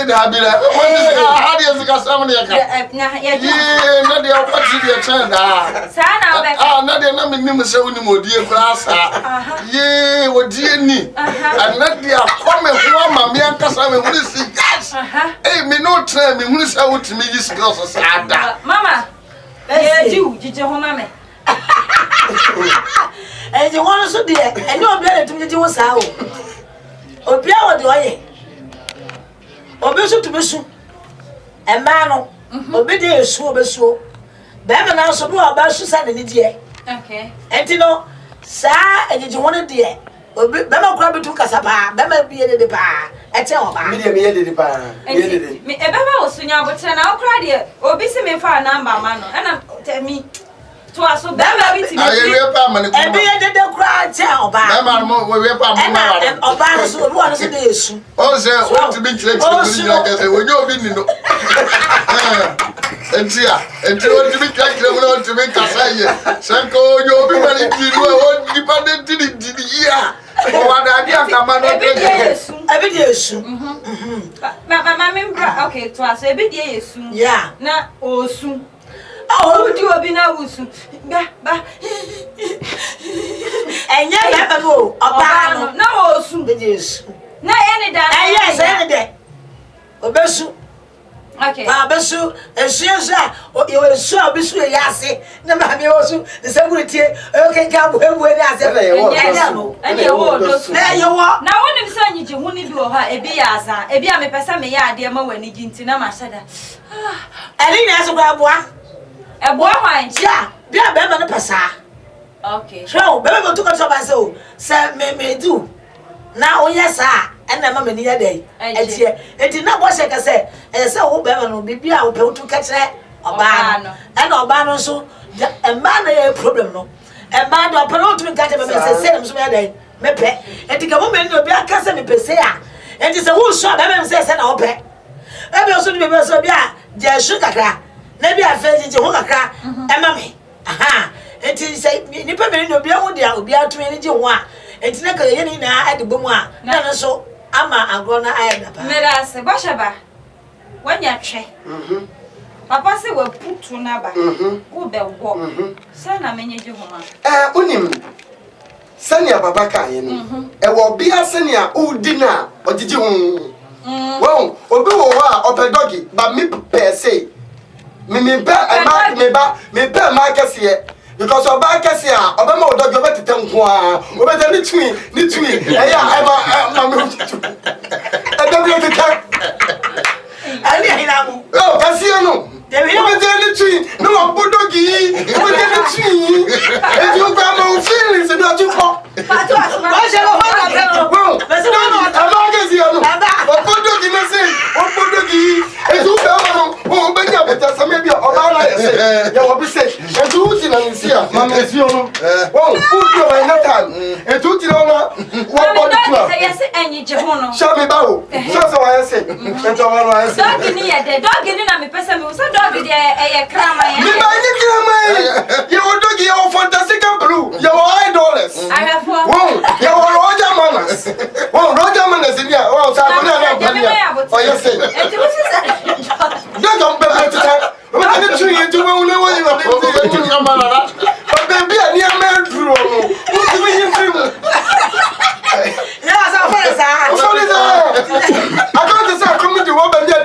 dabi la ha de sika sam ne yaka na de opati de chanda sana be na de na minnim se woni modie kura sa wodie ni na de akome ho ama me ankasa me huni si yes me no try me huni sa utimi yi sika so sa da mama jije ho mama you want to do it and you be able to do so obi a wodi oye obesu to besu e ma no obi de esu obesu be me na so do obesu sa ne die okay enti no sa ejeje won de obi be ma kura bitu kasa pa be ma bi de pa e te o ba me de pa me de me e be ma osunya botre na okura de obi se me fa number ma no na temi to aso be ma bi ti me e bi de kura te o ba be ma mo we pa mo ma wa o ba so obi won so de esu o se o ti bi chire chire ni kase wo nyo bi ni no enti o ti bi chire mo ti bi kasa ye sanko nyo bi ma ni ti no o di pa de ti ya o wa da dia kama no de ebi de esu ma membra okay to aso ebi de esu yeah na osu di obi na wusu ba enye ba no oba no na osu de esu na ene da yes ene de obesu okay besu esu yo esu obesu ya ase na ma me osu the security okay ka bu ebu ni ase ene wo do su na yo wo na wonim se anyije hu ni bi wo ha ebi ya aza ebi a me pesa me ya ade ma wani ginti na ma shada eni na so gba boa ebo hwan ya Bia bema no pesa. Okay. So bema to come so ba so say me do. Na onya sa ena ma mani ya dey. Etie. Enti na bo se ka say say wo bema no bibia wo pe wo to ka kire oba no. Ena oba no so e ma na e problem no. E ma do pe no to ka kire bema say so ya dey. Me pe. Enti ka mo me no bia ka say me pese a. Enti say wo so bema me say na wo pe. Ebe so ni bema so bia je shu kakra. Na bia fe je ho kakra e ma me. Aha. Enti say ni pe me no bia wo dia obi atumi ni je ho a. Enti na ka ye ni na ade bomu a. Na no so ama agro na ayada pa. Mera se boshaba. Wanya twe. Papa se we putu na ba. Wo be wo. Se na menye je ho ma. Unim. Sania baba ka ye no. E wo bia sania udi na ogigi ho. Wo obi wo a opedogi ba me per se. Me pe ma kese because oba kese a oba ma odogi oba tete nko a oba te ni twin eya ma me e do bi tete Ali hina mu. oh kasi no oba te ni twin no wa bodogi oba te ni twin e ju gba ma o feelings no aju ko Patu asuma. Wa se lo ho na no. wo ama kese no o bodogi na se o bodogi e ju gba ma no o be nya beta same bi oba na ye se ya wo bi se e ju uti na nsia ma me si ono wo uti o na time e ju uti na wo body club Say yes enyi je ho no. sha me ba wo so wa ye se e to wa ye se Dog ni ye de dog ni na me pese me so dog de e krama ye. me ba ni krama ye wo dogi ye wo fantastic blue ye wo idolers wo ye wo Roger Manners Roger Manners ni a wo sa ko na ba o ye se E ti wo se don't come back to that. We can't do it to one way. You are going to come on. But baby, I near Melbourne. What do we do? Yes, I'm sorry. I got to say, coming to one and yet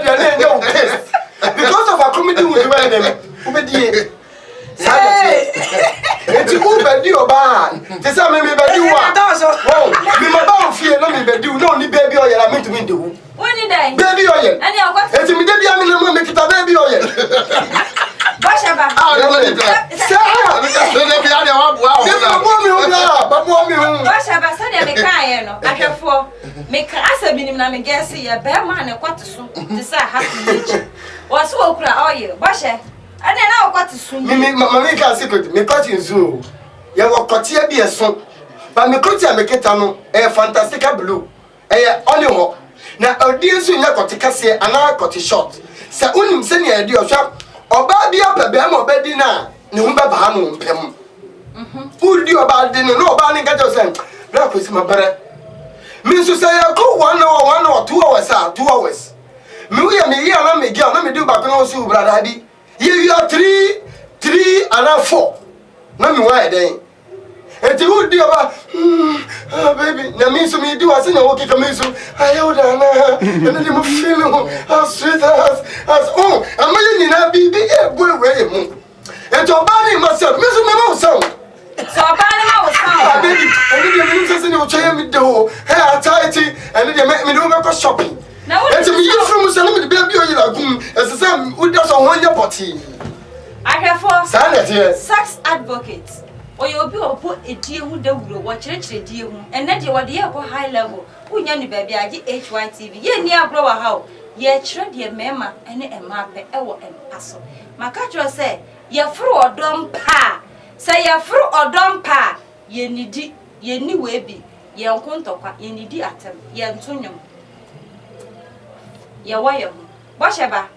because of our committee with them. Hey, it's a good idea, bad. This time, maybe you are. Oh, me my bound fear, let me do no baby oil. I mean to me do. When you die? Baby oil. And you got it's me, baby. I'm going to make it a baby oil. Boshaba. Boshaba so de me kan no. Ahwefo. Me ka asabinim na me guess ye be ma na kwate so. Ti say happy age. Wo so okura oil. Boshe. Ane na okwate so. Me ka secret. Me kwate nzu. Ye wo kwate bi eso. Ba me kwate a me keta no e fantastic blue. E only ho. Na audience nya kwate kase ana kwate short. Se unim se ne e di ohwa. Oba bia pe be ma obedi na ne hu be ba no mpem. Udi oba di no oba ni nka sen. Na kwesi mabere. Me so say ya ko 1 hour 1 or 2 hours 2 hours. Me we me here na me girl na me do back na so brother bi. You are 3 and 4. Na me why then. Eti udi oba baby na me so me do as na work come so ayo da na and dem feel as sweet as oh am you na bibi e boy we mu. Eti oba ni myself me so me ma so. So bani ma wo sound. Baby, and you say you try me do. Hey, tighty and you make me do go shopping. Now what me you from say me baby o yira gum. As say we just on one year party. Ahwefo. Sanet here. Sex advocate. Oye obi opo edie hu dawuro wo kirikire die hu. Enne de wo de ye ko high level. Unya ni baby agi HYTV. Ye ni agro wa ha o. Ye kire de mema ene ema pe e wo empaso. Maka tro say ye furu odom pa. Say ye furu odom pa. Ye nidi ye ni we bi. Ye nkontokwa ye nidi atem. Ye ntonyom. Ye waye hu. Bosheba.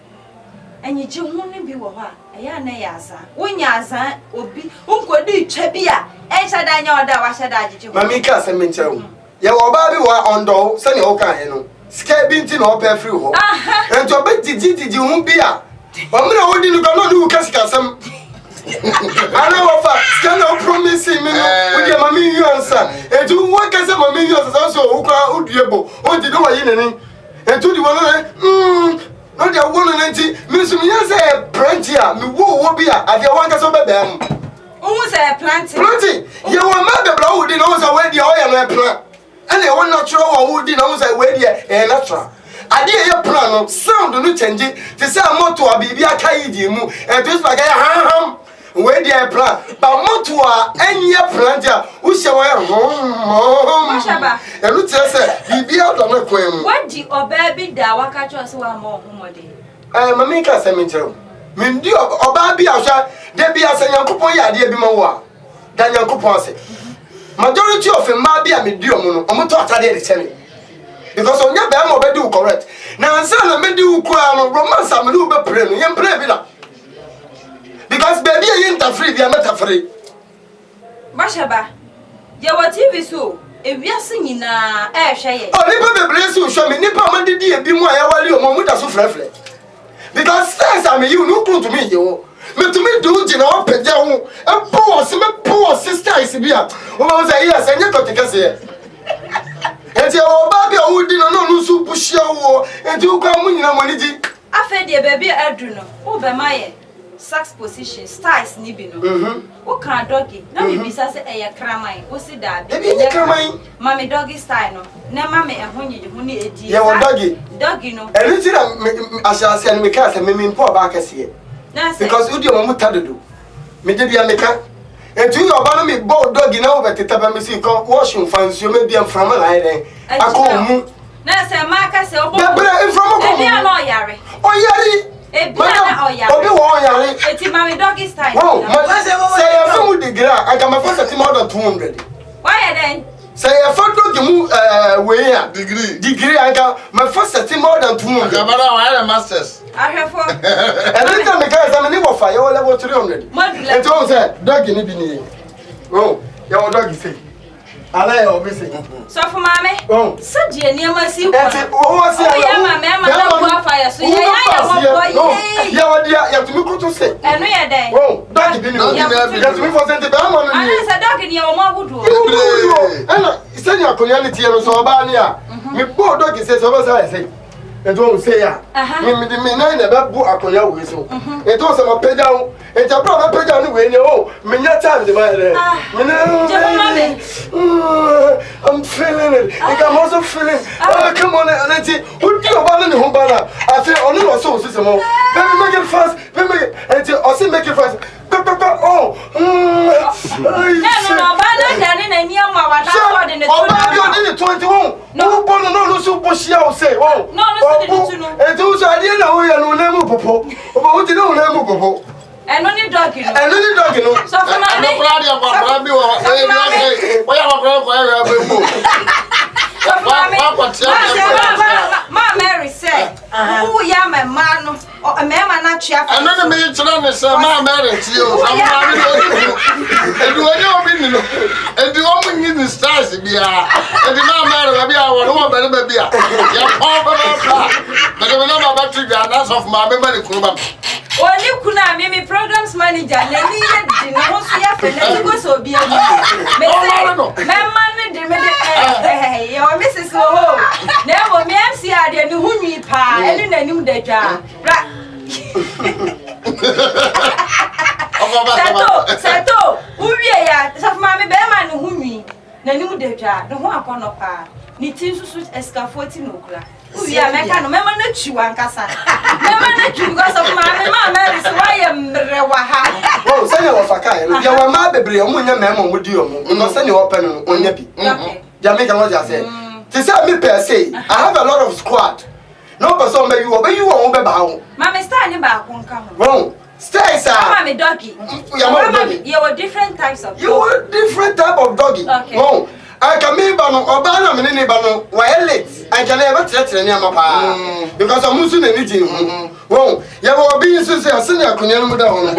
Enyi ji hu ni bi wo ha. Eya na ya aza. Wonya aza obi unkodi twa bi a enhya da nya oda wa hya da agiji hu. Mami ka se me nchewu. Ye wo ba bi wa ondo se ne o kan he no. Sika bi nti na o pe free ho. Ento be tiji hu bi a. Omra wodi no no du ka sika sam. Ana wo fa sika na promise me no. Wo de mami yu ansa. Ento wo ka se mami yu ansa so o kwa oduebo. O di do wa yi neni. Ento di wo no no dia wo no nti me so me say plenty me wo bi a avia wan ka so be am Who say plenty ye wo ma be bra wo di no so we dia o ye no plan ene wo natural wo wo di no so we dia e natural ade ye plan no sound no change ti say moto a bibia aka yi di mu e to so ga ham where the plan, but Motua, any plan, who shall wear home. And look, be out on a queen. What do you baby that what catch us one more homody? I am a maker cemetery. Mindy or Baby Asha, there be as a young couple, dear Bimawa, than young couple. Majority of them might be a medium, or Motor Taddy. Because on your bam or do correct. Now, son, I may do romance, I'm a little bit pretty, and play with her. Because baby, I ain't free, they are not free. Mashaba, you were TV so if we are singing air shay. Oh, Nipper bless you, show me Nipper, my dear, be more value, Momuta Sufrefle. Because since I'm you, no clue to me, you. But to me, do you know, Pedro, and poor sister is here. Who was a yes, and you got to guess here. And your baby, who didn't know super show, and you come in your money. I fed your baby Adruno, over my sax position, styles nibino. What can doggy? No, you be says a cramine, what's it that? Mammy doggy style, no, mammy, and when you need a doggy. Doggy, no. And listen, I shall send me cast and me poor back as here. Because you don't want to do. Me did be a maker. And to your banner, both doggy now, but the Tabamisi called washing funds, you may be from a line. I call you. Now, say, Marcus, from a lawyer. Oh, yeah. It's my doggy style. Oh, say a food degree. I got my first at more than 200. Why then? Say a photo way degree. I got my first at more than 200. I had a master's. I have for and then the guys I'm a new fire level 300. And so said, dog in the oh, your dog is sick. I lay or missing. So for mammy, oh, such a near my sea. Oh, yeah, mamma, fire. So you have to look to say. And we are there. Oh, dog in the Bama. I said, dog in your mother. And send your community and so Bania. Me poor dog says, I say. And don't say, me never book a coya whistle. It was a pedal, and a brother pedal away. Oh, me not time the man. I'm feeling it. I'm also feeling. Oh, come on, and see, who do you abandon the home banner? I feel only was so system. Let me make it fast. Let me also make it fast. Oh, no, 21. No, no, super say. Oh, no, and those I didn't know we are no name of Popo. What do you know, name of Popo? And only dog, and only dog, so for my Mary said, who am a man or a man not chef? I'm not a man to my marriage. And do I know? And the woman in the stars be and the man married be our woman better be a but I will never back to the answer of my memory. Well, you could not make programs manager. Let me know if you so be a man. Your Mrs. Oh, never me see I didn't know who me pa, and then knew the jar. Sato, who we are, so mammy Bearman who me, the new de jar, the one upon a pa, knitting to suit escaffoting okra. We are making no member not you and Cassa. Never not you because of my mamma is why I'm Rewaha. Oh, send you off a kind. You are my baby, a woman, mamma would do, not send you open on your Jamaican, what I said. To say me per se, I have a lot of squad. No person may you obey you won't be bound. Mamma standing back won't come. Wrong. Stay, sir. I'm a doggy. You are different types of doggy. You are different type of doggy. Okay. I can be bano obana menene bano wireless. I can never threaten any papa because I'm using anything. Whoa, you will be so say senior kunya mu da hono.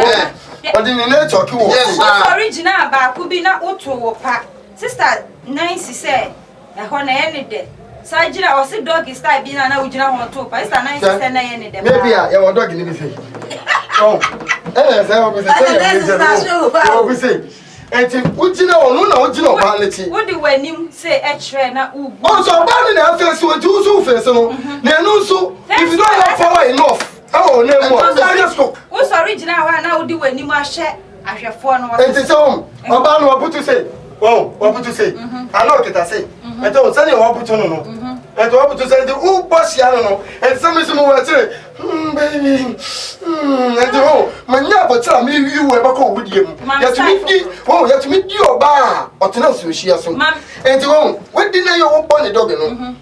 But in the talk you. Yes, original ba ku bi na oto pa. Sister Nancy say e ho na ye ne de. Sajira o se dog style bi na ujina ho to pa. Sister Nancy say na ye ne de. Maybe ya dog ni bi say. Oh. Say o bi say. O bi say. Enti ujina onu na ujina obaneti wodi wanim say ehre na ugu also obani na face we tu so face no na enu so if you don't have power enough how na mo wo sorry jina wa na wodi wanim ahye ahwefo no enti so obani wabutu say oh wabutu say ana okita say enti o sani wabutu no no enti wabutu say the u boss ya no enti some we say baby enti oh manya botira me you we bako obudiem yet me di oba otena so hia so enti oh we di na yo wo born dog no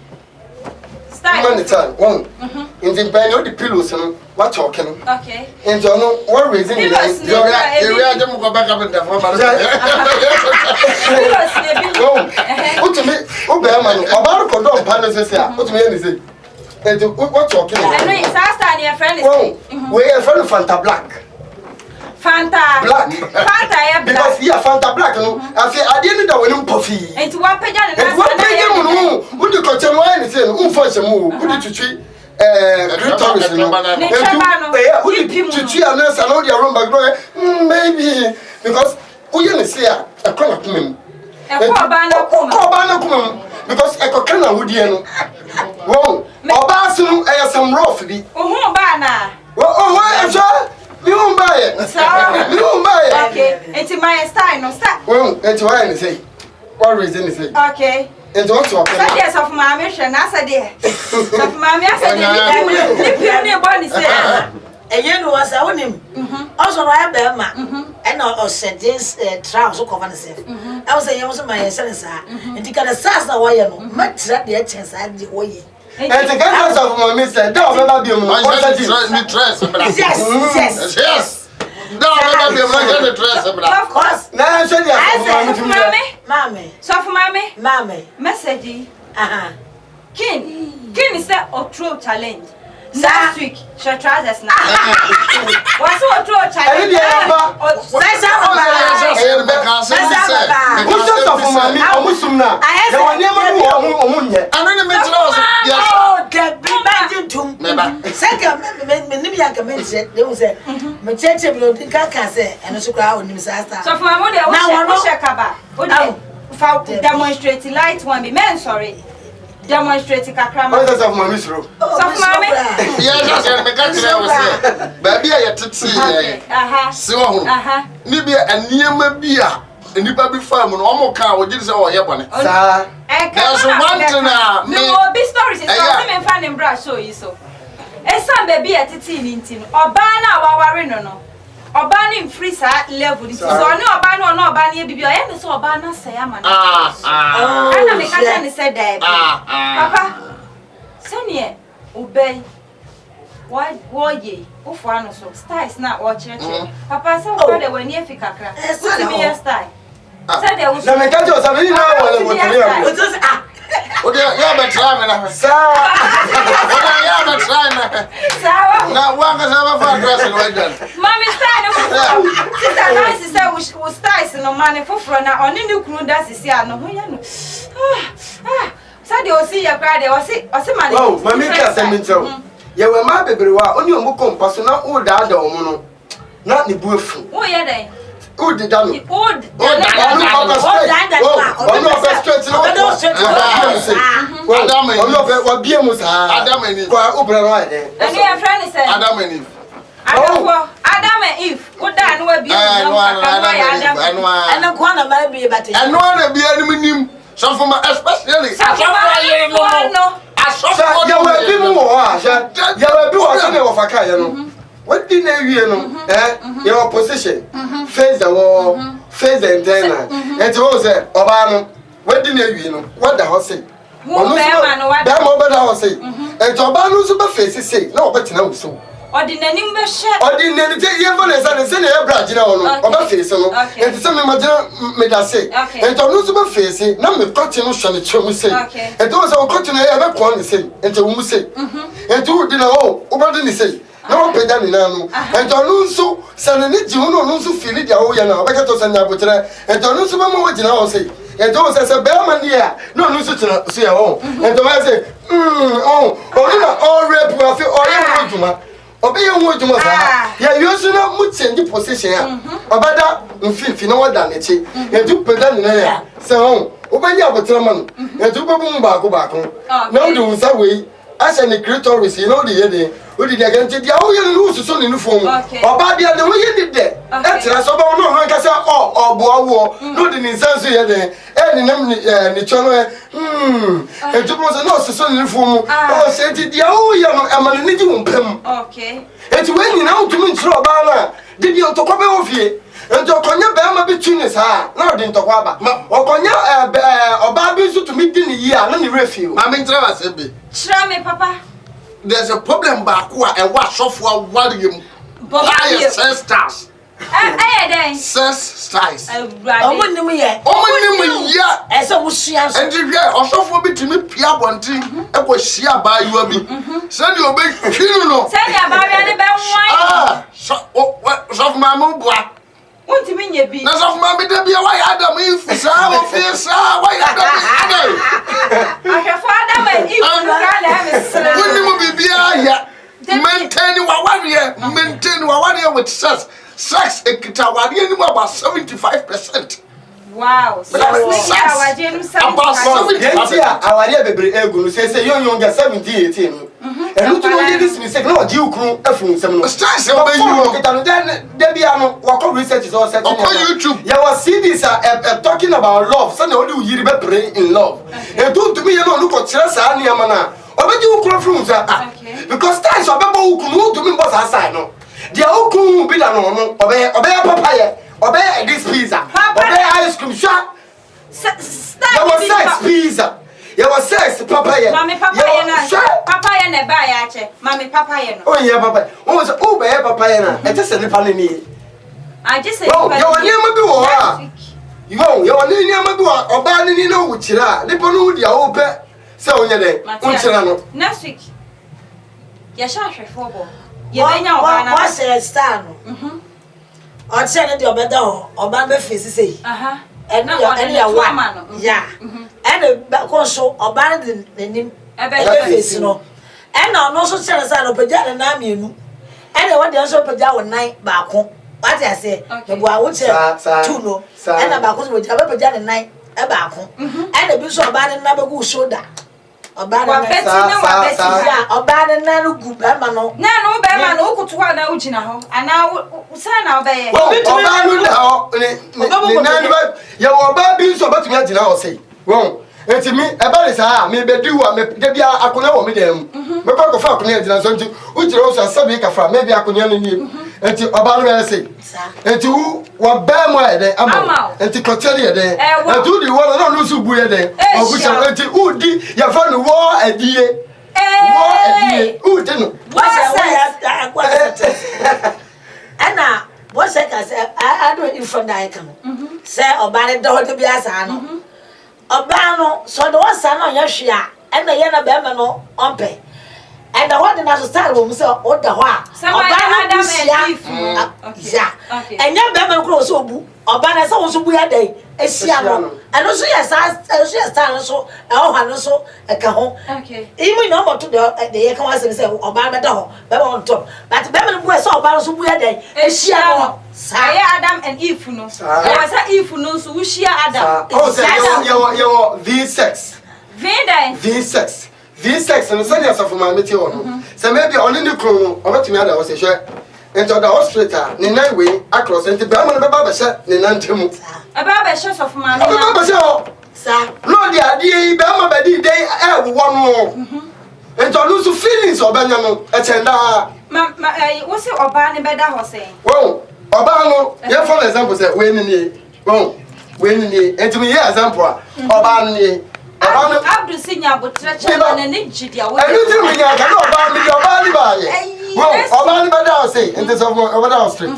man the time one in the bed the pillows no what talking okay enti ono what reason you area dem go back up in the for what me o be man oba ko do pa no sese a what me any say enti what talking and sister your friend is we your friend Fanta Black Fanta Black Fanta because yeah Fanta Black no I say I didn't know when puffy enti one page na na one page no who do ko chemo any say no for chemo who do twitwi Christmas no who do twitwi anasa no dey run back maybe because who you say a kola kumem Oba na kumem because e ko kana who dey no wo oba sunu e some rough bi ohu ba na oh e you buy it. You buy it. Okay. It's my style, no style. Well, it's why I say. What reason is it? Okay. It's what talking. So yes, of my mission, I said there. Of my mission, you body say. And you know what I want him. Also, I have them, and I said this trousers cover the same. I was saying, I was my son, and you got a sass now. Why you know? Much that the chance I did way. And to get us off my mister, don't ever be on yes. Don't ever be on dress. Of course. Now I said, Mammy, so for mammy, message. King is that a true challenge. Last week, she trousers now. What's a true challenge? Demonstrate light one be men sorry. Demonstrate kakra ma. What of my misro? So mama. Yes, I can say. Baby I tete. So ho. Ni bia aniema bia nipa bi farm no omo ka wo gidi se wo ye bone. Sa. There's one thing me. No big stories is so me fan em bra show you so. Esa baby tete ni nti no. Oba na awaware no. Oba ni free sa level it so ni oba no no oba ni bibi o ye me so oba na say ama na ana me ka ni say dai papa senior obey why ye ofu anu so styles na o chere papa say o de wani efikakra what me your style say de na me ka jo sa me ni na wala mo tiri o de ya be try me na sa o de ya be try me sawa na wanga sa ba fa dress no wajan mami style sister na say we styles no man foforo na oni ni kunu da sisi ano ho ya no say de o see ya cry de o see man oh mami ka say me tell ye we ma beberewa oni omo kompa so na o da da omo no na ne bu afu o ye den o de da no Adam and Eve. What that no be and Kwana might be better. And no one be any some from especially what didn't you know? Your position, face the wall, face the antenna, and it was a Obama. What didn't you know? What the house say? That moment I was saying, and Obama super faces say, no, but you know so. Ordinary share. Ordinary, even as I say, a branch, you know, about face, and some imagine me that say, and to lose about facing, now me continue shall it say, and those are continue ever corner say, and to whom say, and to dinner all, over say. No pay down in Nano, and to lose so, suddenly you know, lose to feel it, oh, yeah, I got to send out and to lose some more, you know, say, and those as a bellman here, no lose to see a home, and to say, all rape, I feel all your woman. Obey your word to Massa. Yeah, you also not much in the position. About that, in 50, no one done it. And you put down in there. So, obey your patrolman, and to boom back. No, do that way. As an creator, you know the Odi de agent dia wo ye no so ne nufo mu. Oba dia de wo ye ni de. Etira so ba no ho nka se oboa wo. No de ni nsanso ye de. Ni nam ni chono etumo se no so ne nufo mu. O se ti dia wo ye no amane ni ji wo mpam. Okay. Eti we ni na utumi ntro oba na. De bi ontokwa be wo fie. Ento konya be ama bi tuni sa na odi ntokwa ba. Okonya oba bi so tumi di ni yi a na ni refi. Ma me ntra ba se be. Chira me papa. There's a problem back and what software volume. Sex stars. Sex stars. And you hear also for me to me Pia Bonti and was she by you. Send you a big funeral. Send your barrier Soft mamma black. What do you mean you be? That's of mammy to be a white Adam if Sarah feels white Adam. I have father and you will be here. Maintain our warrior with sex. Sex, a Kitawadi, about 75%. Wow, so about 70%. Our dear say, young 70, 18. And look at this mistake. No, you crew, a fool, some stars. Then walk on research is all set on YouTube. You will see this talking about love. Some of you pray in love. And to me, you don't look at Chelsea, Niamana. Or you crew from because stars are people who come to me was outside. No, they are who be done. Obey papaya, obey this pizza, obey ice cream shop. There was sex pizza. There was sex papaya. Mammy papaya ne buy Mammy papaya. Oh, yeah, papa. Oh, was obey papaya. I just said the panini. I just said, oh, you're near you know, you're near Madua or Banini, no, which you are. The Ponudia open. So, next week. Yasha football. What's a star? I'd send it to your bed or Bambi Fizzy. And any woman. Yeah. And a back also abandoned the name a face, no. And I also send a son of Pajana and I'm you. And I want to also Pajana night back home. What I say, the boy would say, two no, and about which I have Pajana night about home. And a bishop abandoned number good shoulder. Abandoned no good Bamano. No, Bamano could one out now, and now sign out there. Your baby so much imagine I'll say. Wrong. It's me, about this, maybe do what maybe I could know me them. But I found and something which also a subject from maybe I could only need. And to about say. And to what Bamway there, and to continue there. And do the one and lose who wear there. Or which I went to who did you found the war a dear. War a dear. Who didn't? And now, what's I said? I do it in front of the say, or by the door to be as I know. Obano, so the one son on Yashia, and the Yana Bemano on pay. And the one in the style room, so what the wa. And young Beman close Obana, so we had a Siano. And also, yes, I stand so, so, a cajon. Even number to the Ecowas and say, Obama door, Bema on top. But Beman was so about so we had a Siano. Saya Adam and Eve no. I said Eve no so we share Adam. Oh, your V6. V6. V6 and send yourself from my meteor. So maybe only the crew or what me other was a share. Into the hospital, in 9 way across into Bama Baba set in Nantimu. A barber shot of my sir. No, the idea Bama Badi day air one more. And to lose feelings of Benjamin attend. What's your Obana better saying? Well, Obano, your for example said, when in the when in the and to me, example, Obani. Abdul Senior would stretch on an inch. I don't think I cannot buy me your body by. Well, Obani Badao say, and this over down street.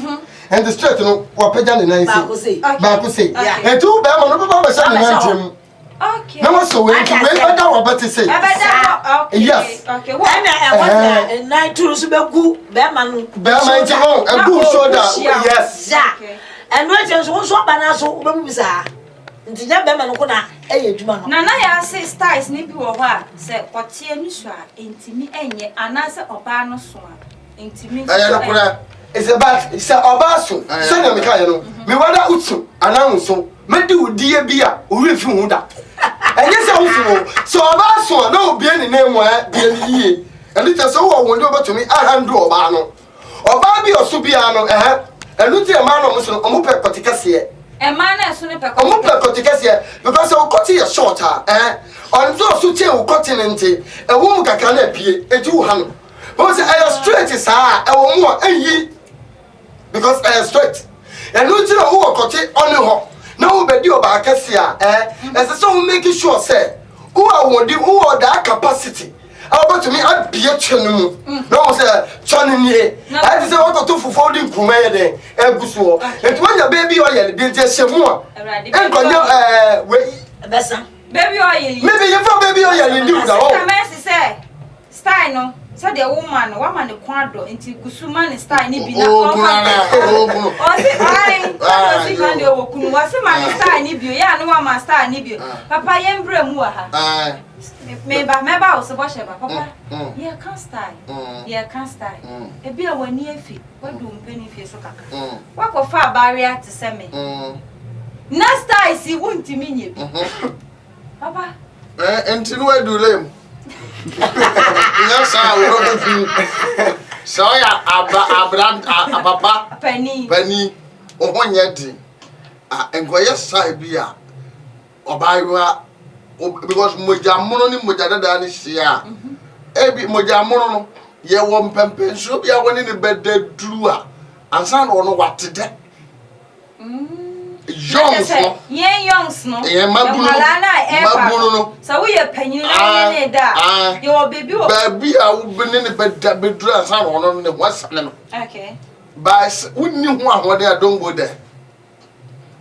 And the street, what Pajan and I say, Bakusi. And two Bama, Baba Shan. Okay. No, so when I know about to say. Yes. Okay. And night to Subaku, Beman, a good shoulder. Yes. And what else was what Banaso Bumusa? Nana ya say stars ni bi wo ho a say otie ni so a entimi enye anase oba no so a entimi it's about it's oba so so na me ka no me wada utsu anan so me di udie bia o refi hu da enye se wo so oba so na obi ani na emu a bia ni yie and it is so when you go to me I handle obano obabi osubiano and you tell man almost omupe kotikase a man as soon as omupe kotikase because o koti a shorter on so su che o continente e wo mu kakra na pie eju ha no say I straight is ah e wo mu ayi because I straight and you tell who koti on ho na wo bedi oba akase a so make sure say who are that capacity about to me I be a channel no say channel nie I say what to for the nkume dey eguso and when your baby oil dey just shemu and konya we besa baby oil maybe you for baby oil in do that oh say style no so the woman kwado nti kusuma ne style ni bi na o si ai si kan de okunu wa se man style ni bi ya no wa style ni bi papa yembre mu wa ha meba o se bo sheba papa ye kan style e bi a wani afi wadu mpani fi so kaka wa ko fa barrier to se me na style si wunti mi nye bi papa enti no adulem yes, I will. So ya papa penny o honya di engoye sai bia obaiwa because mojamono ni mojadada ni sia ebi mojamono no ye wo mpempe so bia woni ni bedaduru a ansa no no watede youngs no youngs no mabuno no so we are penny na da your baby a wo bene ne bedaduru ansa no no ne wasane no okay but wonni ho ahode a don't go there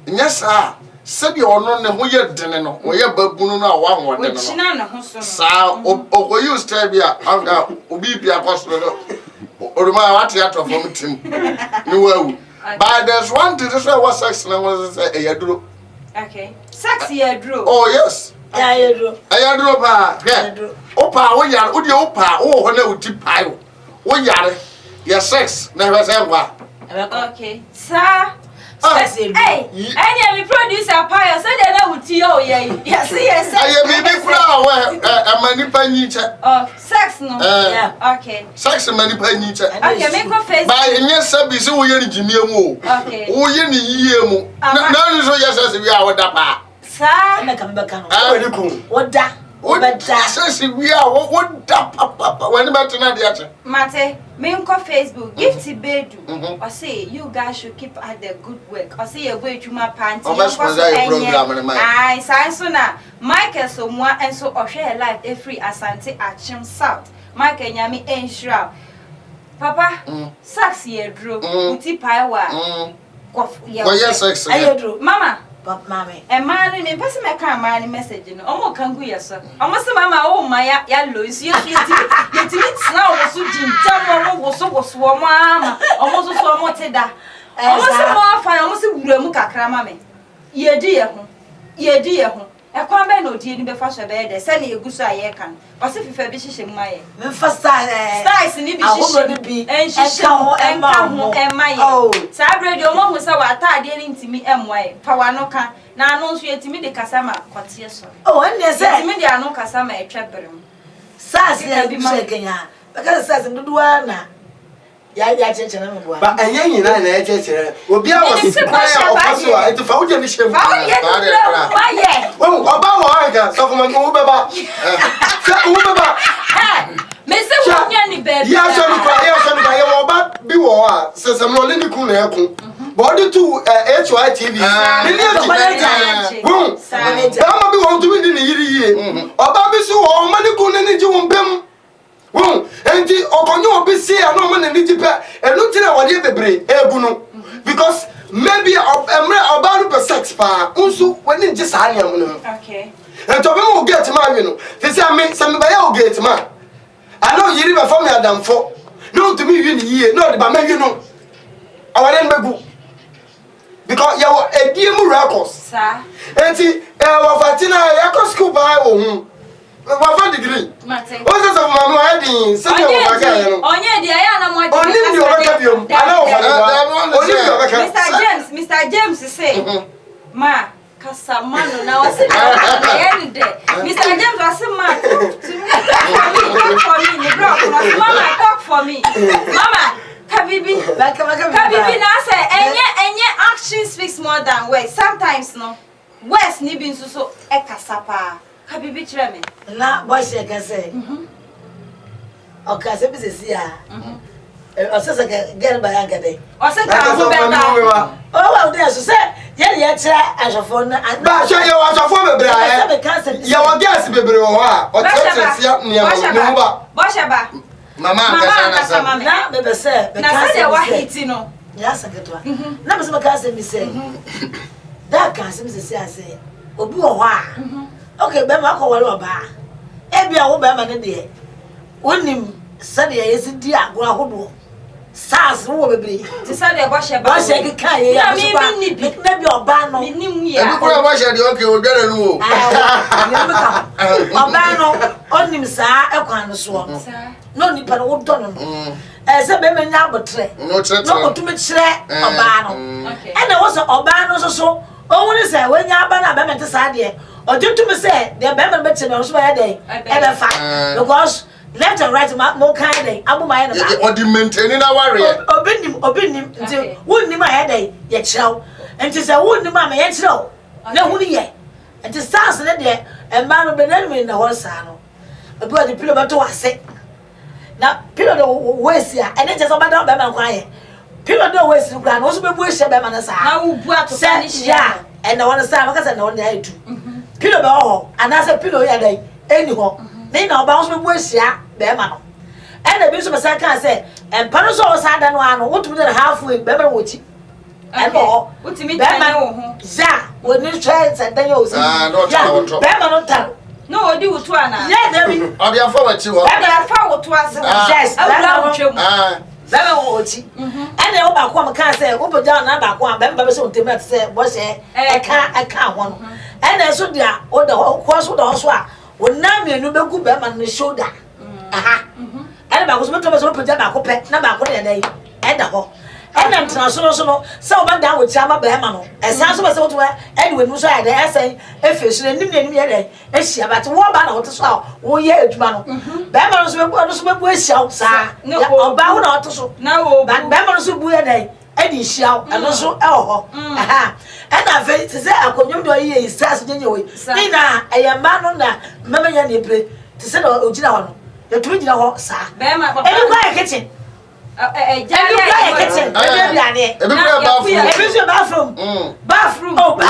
nyesa sabi ono ne ho ye dene no wo ye babunu no a wa ho de no china na ho so sa o use tabia anga obi bia kwasoro no oruma wate ato from tim ni wawu but there's one thing this was sex na was say eyaduro okay sex eyaduro oh yes eyaduro pa opa wo yare wo de opa wo ho na uti pai wo yare your sex na we say kwa okay sir hey any producer pie say dey na uti o ye yes yes aye bibi kura we amani panyi che oh sex no yeah okay sex mani panyi che okay make go face ba enye sabi se wo ye ni jimie mu okay wo ye ni yiye mu na no so yes as we are woda pa sir na ka mbeka no ah ku woda yes we are woda papa when better na dia che mate me nko Facebook gift bedu or say you guys should keep at the good work or say you go ejuma panty program ai sai so na Michael so mo enso ohwe live every Asante Achim South Michael nyame ensura papa sax ye dro uti pai wa yes sex ayedro mama mama e man ni pese me kan man ni message no omo kan gu yeso omo se mama o ma ya lo isu yetimi tsna o so jinjam o wo so omo ama omo so omo teda omo se mo afa omo se wura mu kakra ma me yedi ye ho e kwa be na odi ni be fa so be de se na eguso aye kan o se fifa bi hihye mu aye me fa styles ni bi hihye enhihye ho enka ho emaye sa bredo mo hu sa wa atade ni ntimi emwaye pa wa no ka na anu nso yetimi de kasama kwatie so enne se yetimi de anu kasama etwebrem sas ya bi se kenya because sas nduduwa na ya cheche na mbo ba enye nyina na cheche obi a was kwaya ofaso a etufa uje ni shemu oba wo anga so kuma ko beba se wo beba me se wo nya ni baby ya so ni kwa ya wo ba bi wo a se se mo le ni kun na ekun body to HYTV ni ni wo ba bi wo to bi ni yiri yie oba bi so wo ma ni kun ni ji wo mbem wo enti okonyo obi si ano ma ni jipe enu tire wode bebre ebu no because maybe emre oba no per sex pa unsu wani nje sa ania mu no okay enti obi mo get ma wi no te se me ba ya o get ma ano yiri ba fo me adamfo no to me wi ni yie no de ba ma wi no awale nbegu because ya wo ediemu records sa enti wa fatina ya ko school ba ohun wa fa degree mate o se so mama wa din se yo ba ka no onye dia ya na mo ati oni ndi o ba ka biom ana o fa oni ndi o ba ka Mr. James say ma Casamano now. I said, Mr. James was a man. Talk for me, Mama, talk for me. Mama, Kabibi, now say, and action speaks more than words. Sometimes, no. West Nibin so a Casapa. Kabibi Treme. Na boys I can say. Okay, so this is here. I said, get by Ankade. I said, oh, well, there's a set. Yeah, as a phone. But show you was a phone, Brian. You will guess, baby, or Boshaba. Mama, Now, baby, sir, Now, say what hitting no. Yes, I get one. Now, Mr. Cousin, me say, that cousin, I say, Obu, okay, Bema, call a bar. Ebia, Obama, and dear. When him Sunday is in dear, go SARS will be to Sunday Boshaba. Boshaba, maybe your ban on him. Yeah, okay, we'll get a rule. Obano on him, sir, a kind of swamp. No, you can hold on. As a baby now, but no to me, Obano. And there was a Obano so. Oh, when you say, when you're banana, to Sadia, or do to me say, they're better better than swear day, ever fight. Because left and right, more kindly, Abu Mine, or the maintaining a warrior. Obin him, wouldn't him my headache, yet show. And tis a wouldn't mamma yet show. No, wouldn't yet. And to start there, and man will be enemy in the whole salon. A bloody pillow to us say. Now, pillow waste here, and it is about Bama quiet. People don't waste the ground, also be wished by Manasa. How brought to Spanish, yeah, and I want to say, because I know they do. Pillow ball, and as a pillow, yeah, they anyhow. They know about me wish, yeah, Bama. And the bishop can say, and Panaso sat and one, what to be halfway, Bama Witchy. And all, what to me, Bama, Zah, when you try and then you say, Bama not tell. No, I do to Anna. Yeah, there be. I'll be a forward to I forward to us. Yes, Bama Witchy. And the old Aquam can't say, open down and back one, Bama so to say, was I can't one. And I saw the old horse with the horse. When now me no be good Bama on the shoulder. Aha. And I was not to put that back, number 1 day, and the hole. And I'm so so bad down with Chama Bama. As soon as I was where Edwin was right, I say, if it's in the day, and she about 1 banner to saw, 1 year to man. Bama was with shout, sir. No, bound out to so. No, but Bama was a day, Eddie shout, and also, oh, aha. And I felt to say, I could do a year, starts anyway. Nina, I am man on that, Mamma Yanni play to settle Ojina. The twin sir. Bama, and you got a kitchen. Bathroom. Bathroom. Oh,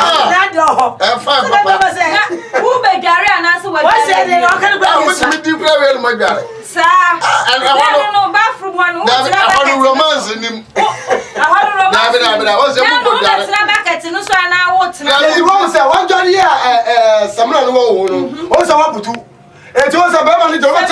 who be Gary and answer what I said? I can't go to my sir. And I want bathroom one. I want romance in him. I want romance. I was a bucket in Usa and I want to know. One Johnny, someone who also want to. It was a Bama little bit.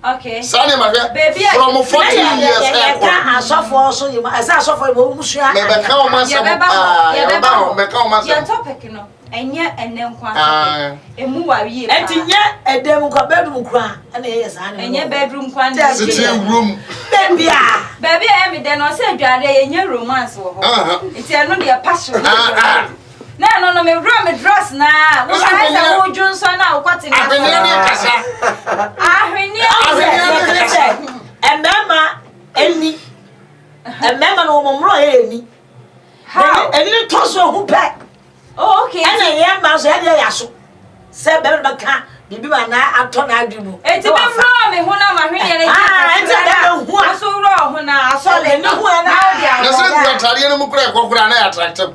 Okay. Sonny, my baby, from 14 years. I suffer so you as I suffer. Your topic, you know, and yet, and then a move a year, and yet, a demo bedroom cry, and yes, and your bedroom room. Baby, I then I said, you are in your romance. It's another passion. No, me room me dress now. We say who Johnson now cutting. And mama any and mama no more any. How? And you toss who pack. Oh, okay. And I am as I yaso. Say better can bibi na aton adumu. E ti be from me ho na ma hwe ne. Ah, enta da hu aso ro ho na aso le no hu na dia. Na say you tare no mu kura kokura na attractive.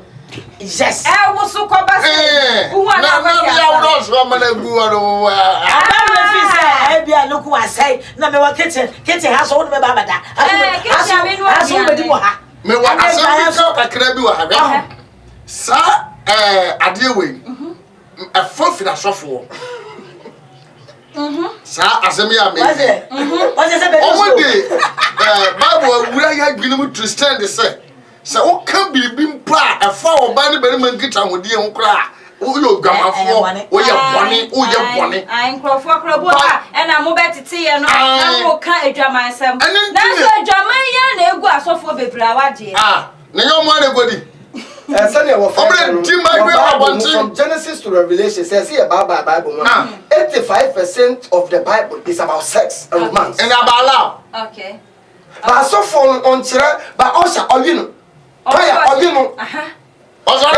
Yes. Wo so ko ba say. Who na ba say. Ya wo so ma na gu wo. Abam fi say e bia loku asai na me wa kitchen ha so wo me ba bada. Aso be di wo ha. Me wa asem ko kakra bi wo ha. Sa ade we. A fofina sofo. Sa asemi ame. What's it? Omo de Bible wura ya gbinim to stand say. Say o kan bibi mpa afa oba ne bere man kita hodi en kra. O yo gamafo, o ye boni. Ai nkrofo krobo a na mo betete ye no na mo ka adwaman sam. Na so adwaman ya na egu asofo bebra wade. Na yo mo na godi. From Genesis to Revelation says here about Bible 85% of the Bible is about sex and romance. And about love. Okay. But so for on chira but also oyino. Oyino. Also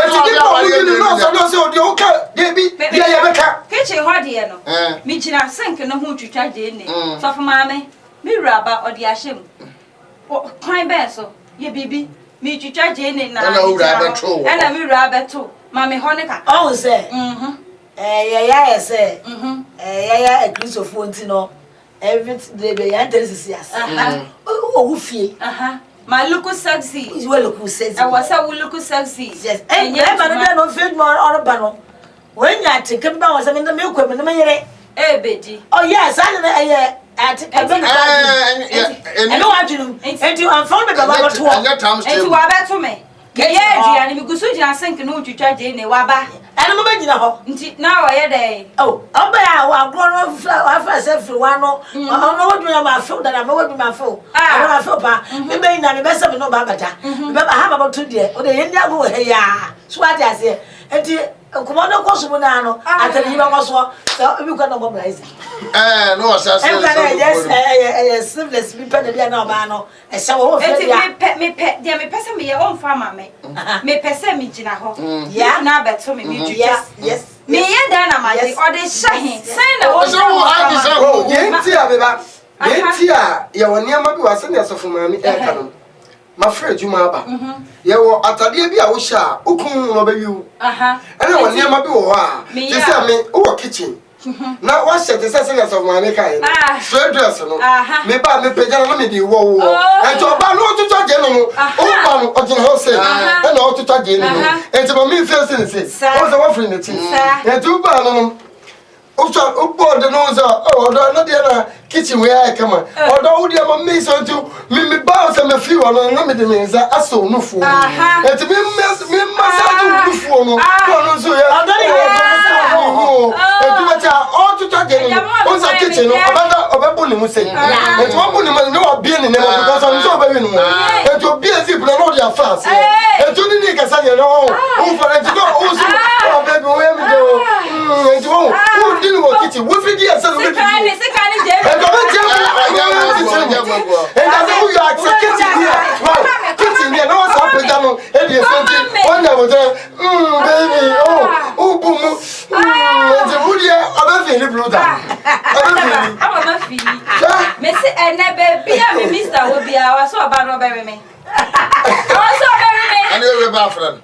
kitchen hard here no. Me china sink no hu twitwa de ni. So for mame, me raba odi ahyem. Kwan ben so, ye bibi. Me twitwa je ni na. Na me raba to. Mame honika. Oh say. Yeah say. Yeah a Christopher ntino. Everything they be interest yes. Oh fie. My look sexy. Is well look sexy. I was a look sexy. Yes. And yeah, but I don't feel more or bano. When you take him down, I mean the milk women, eh, Betty. Oh, yes, I know what you do. And you unfolded about to Waba to me. Yeah, and because you are sinking no to charge in a Waba. And I'm a now I day. Oh, I'll buy our grown up flower first one. I don't know what you are feel that I'm over my phone. I feel bad. Maybe not the best of no babata. But I have about 2 days. Or the India go here. Swat as here. And Commander Cosmonano, I tell you also, so you can know mobilize. No, yes, sleepless people, the piano mano, and so pet me pet, dear, me pesa me your own farmer, me pesa me jinaho. Yeah, now bet to me, yes, me and Dana, my or they shine, send a your near my was in as of mommy air Mafro Jumaba. You atade bi a wo sha ukun no ba yu. And I want near my biwa. They say me o kitchen. Now what set the sense of my kai. So dress no. Me ba me pejara no me di wo. And to ba no to charge no. O ba no o jin house. And no to charge no. And to me feel say. What's the one for the team? And to ba no. O board no so. Oh, no dey kitchen where I come. Although we are me so to me bounce and me feel on no me the means aso no fo. And to me massage no fo no. No so ya. And to matter all to talk again. On sa kitchen no obebo ni mu say. And to obo ni man no obi ni name because I'm so baby no. And to be as if no dey fast. And to ni kasa dey no. O for and to go o so o baby where me go. And to o didn't go kitchen. We fit dey say no. And I know you are kitchen here. Kitchen here. No one's up and down. And you're something. One day was there. Baby. Oh, boom. And the wood here. I'm not feeling blue. I'm not feeling. Missy and baby, Mr. will be our so about bury me. Also, bury me. And you're a friend.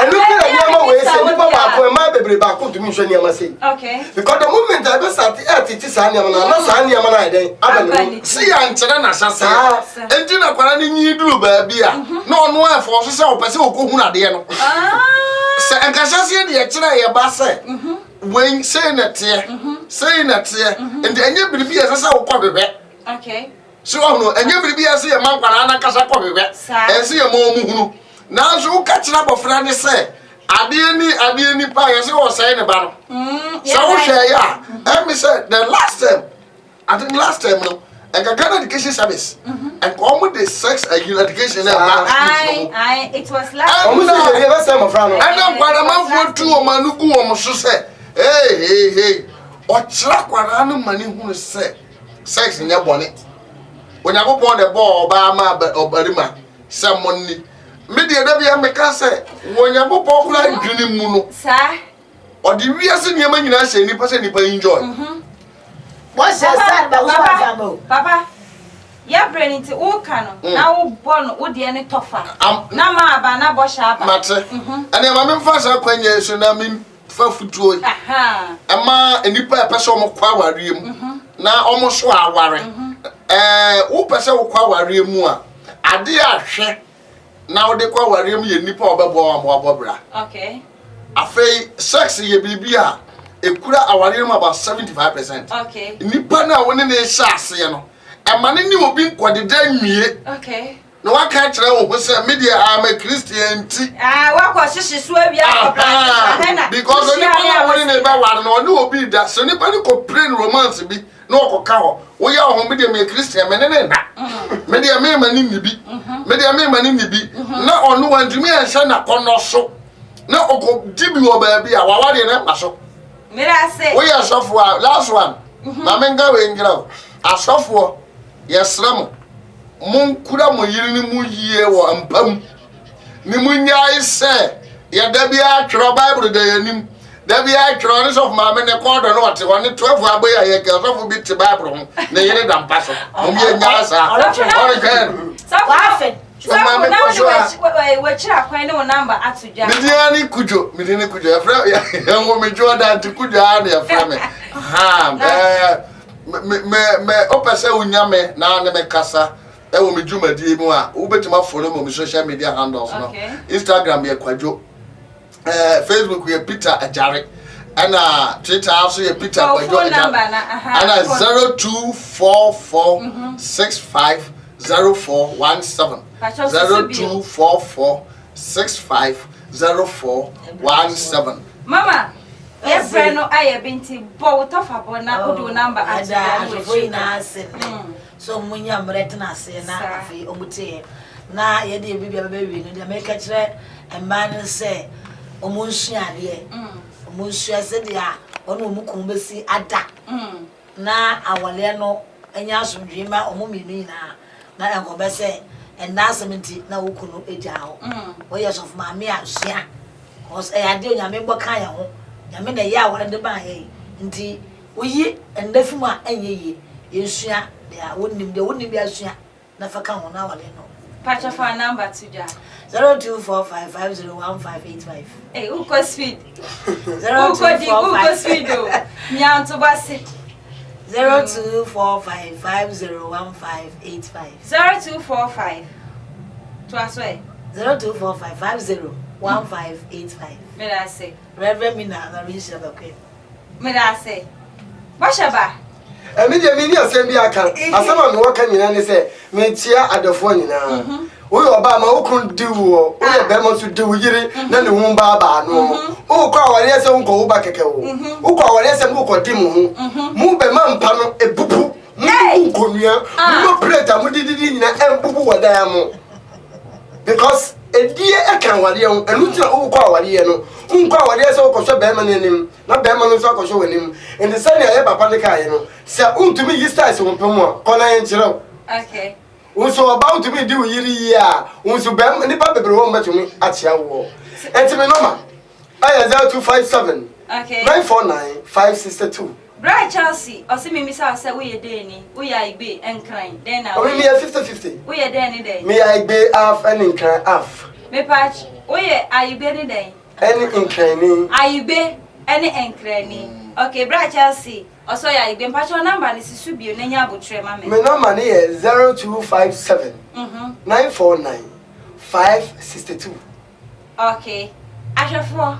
And look at your way, say, my baby back to me, okay. Because the moment I was at the earth, it is Sanya, see, I'm Chana Sasa, and Gina Quarani, you do, baby. No, for yourself, person who go on the end. And Cassasi, the China, Bassa, when saying that here, and then you will be as a sound copy. Okay. So, and you will be as a man, Parana Casa copy, and see a more. Now, so catching up of friend say, I didn't pay as you were saying about. So, yeah, and me said the last time, I think last time, no, and I got education service, and come with the sex education. It was last time. I know what a man for 2 or Manuku or say, hey, or track what I know money who say sex in your bonnet. When I go on the ball, Obama or Barima, someone need. Media Debbie America say, when you go popular green muno, sir, or the real senior man, you say, any person you enjoy. What's your son, Papa? You're bringing to all canon. Now, born would the any tougher. Nama, Bana Bosha, matter. And then my first when you should I mean, for foot to it. A man and you pay a person of power room. Now almost so I worry. Who person of power room more? I dear share. Now they call Warium, you nipple bobra. Okay. I say, sexy, ye bibia. ekura aware mu about 75%. Okay. Nipa na woni na ehya ase no. Amane ni obi nkodeda nwie. Okay. No wa ka kire wo say media am a Christian ti. Wa ko hihye so awia ko practice. Because nipa na woni na ba war no ni obi da. So nipa ni ko pray romance bi no okoka ho. Wo ya ho media me Christian me ne na. Media me mani ni bi. Media me mani ni bi. Na onu wantumi ehye na kono so. Na oko dibi wo ba bi a waware na maso. Mira say. We are software last one. Mamenga we ngira. Asofo yesram mun kura mo yiri ni mu yie wo ampam. Ni mu nyai se ya da bia twro Bible da yanim. Da bia twro ni sof mame ne kodo no wote woni 12 aboya ye ke sof bi ti Bible ho na yiri da mpaso. Mo mi nya sa. Ore kan. Safa. So mame ko so we chira kwan ne number atudwa. Midiani kujo ya fra ya ngo me Jordan ti kujo a ya fra me. Ha me opese unyame na ne me kasa e wo me dwumadi mu a wo betima follow mo social media handles no. Instagram ye Kwadwo, Facebook ye Peter Ajare, and Twitter also ye Peter Kwadwo Ajare. And 0244650417. 0244650417. Mama, yes, no, I have been to both of our number at so munya mretna se na afi omute na ye de bibia baby no de make kire emman se omunsuade omunsua se de a ono omukun besi ada na awale no enya asomdwema omumini na enkobe se enna sementi na wokunu ejawo oye sof maame asua cause e ade onyame boka ya ho nyame na ye awale de ba he nti oyi endafu ma enye yesua ya wonim bi asua na faka ho na wale no patcha for number tuja 0245501585. Eh uko speed 0245 speed do nyanto basi 0245501585. 0245 to aswe 0245501585. me da say Reverend Mina na Risha bakwe me da say bashaba media mini asem bi aka asema me waka nyina ne se me tia adofo nyina wo yo ba ma wokun diwo wo ye be mo so diwo yiri na ne hu ba ba no wo kwa wale se wo ba keke wo kwa wale se wo ko dim hu mu be ma mpa no ebubu mu konua mu plate mu dididi nyina embubu wada ya mo because edie ekan wale hu enu tira wo kwa wale no nkwa wale se wo ko so be ma nenim na be ma no so ko so wanim in the sun ya papa ne kai no se untumi yi stars wo pemu a kona yen kire okay so about to be do yiri ya unso bem nipa bebre wo metumi atia wo entimi normal aya 0257 okay 949562 Bright Chelsea osi mimi sa say we ye dey ni we ya igbe enkran then na we me 50-50 we ye dey ni dey me ya igbe half and enkran half me patch we ye aigbe ni dey any enkran ni aigbe any enkran ni okay Bright Chelsea also ya igbe patch number ni sisu bio na nya abotre ma me number ni 0257 949 562 okay ahwefo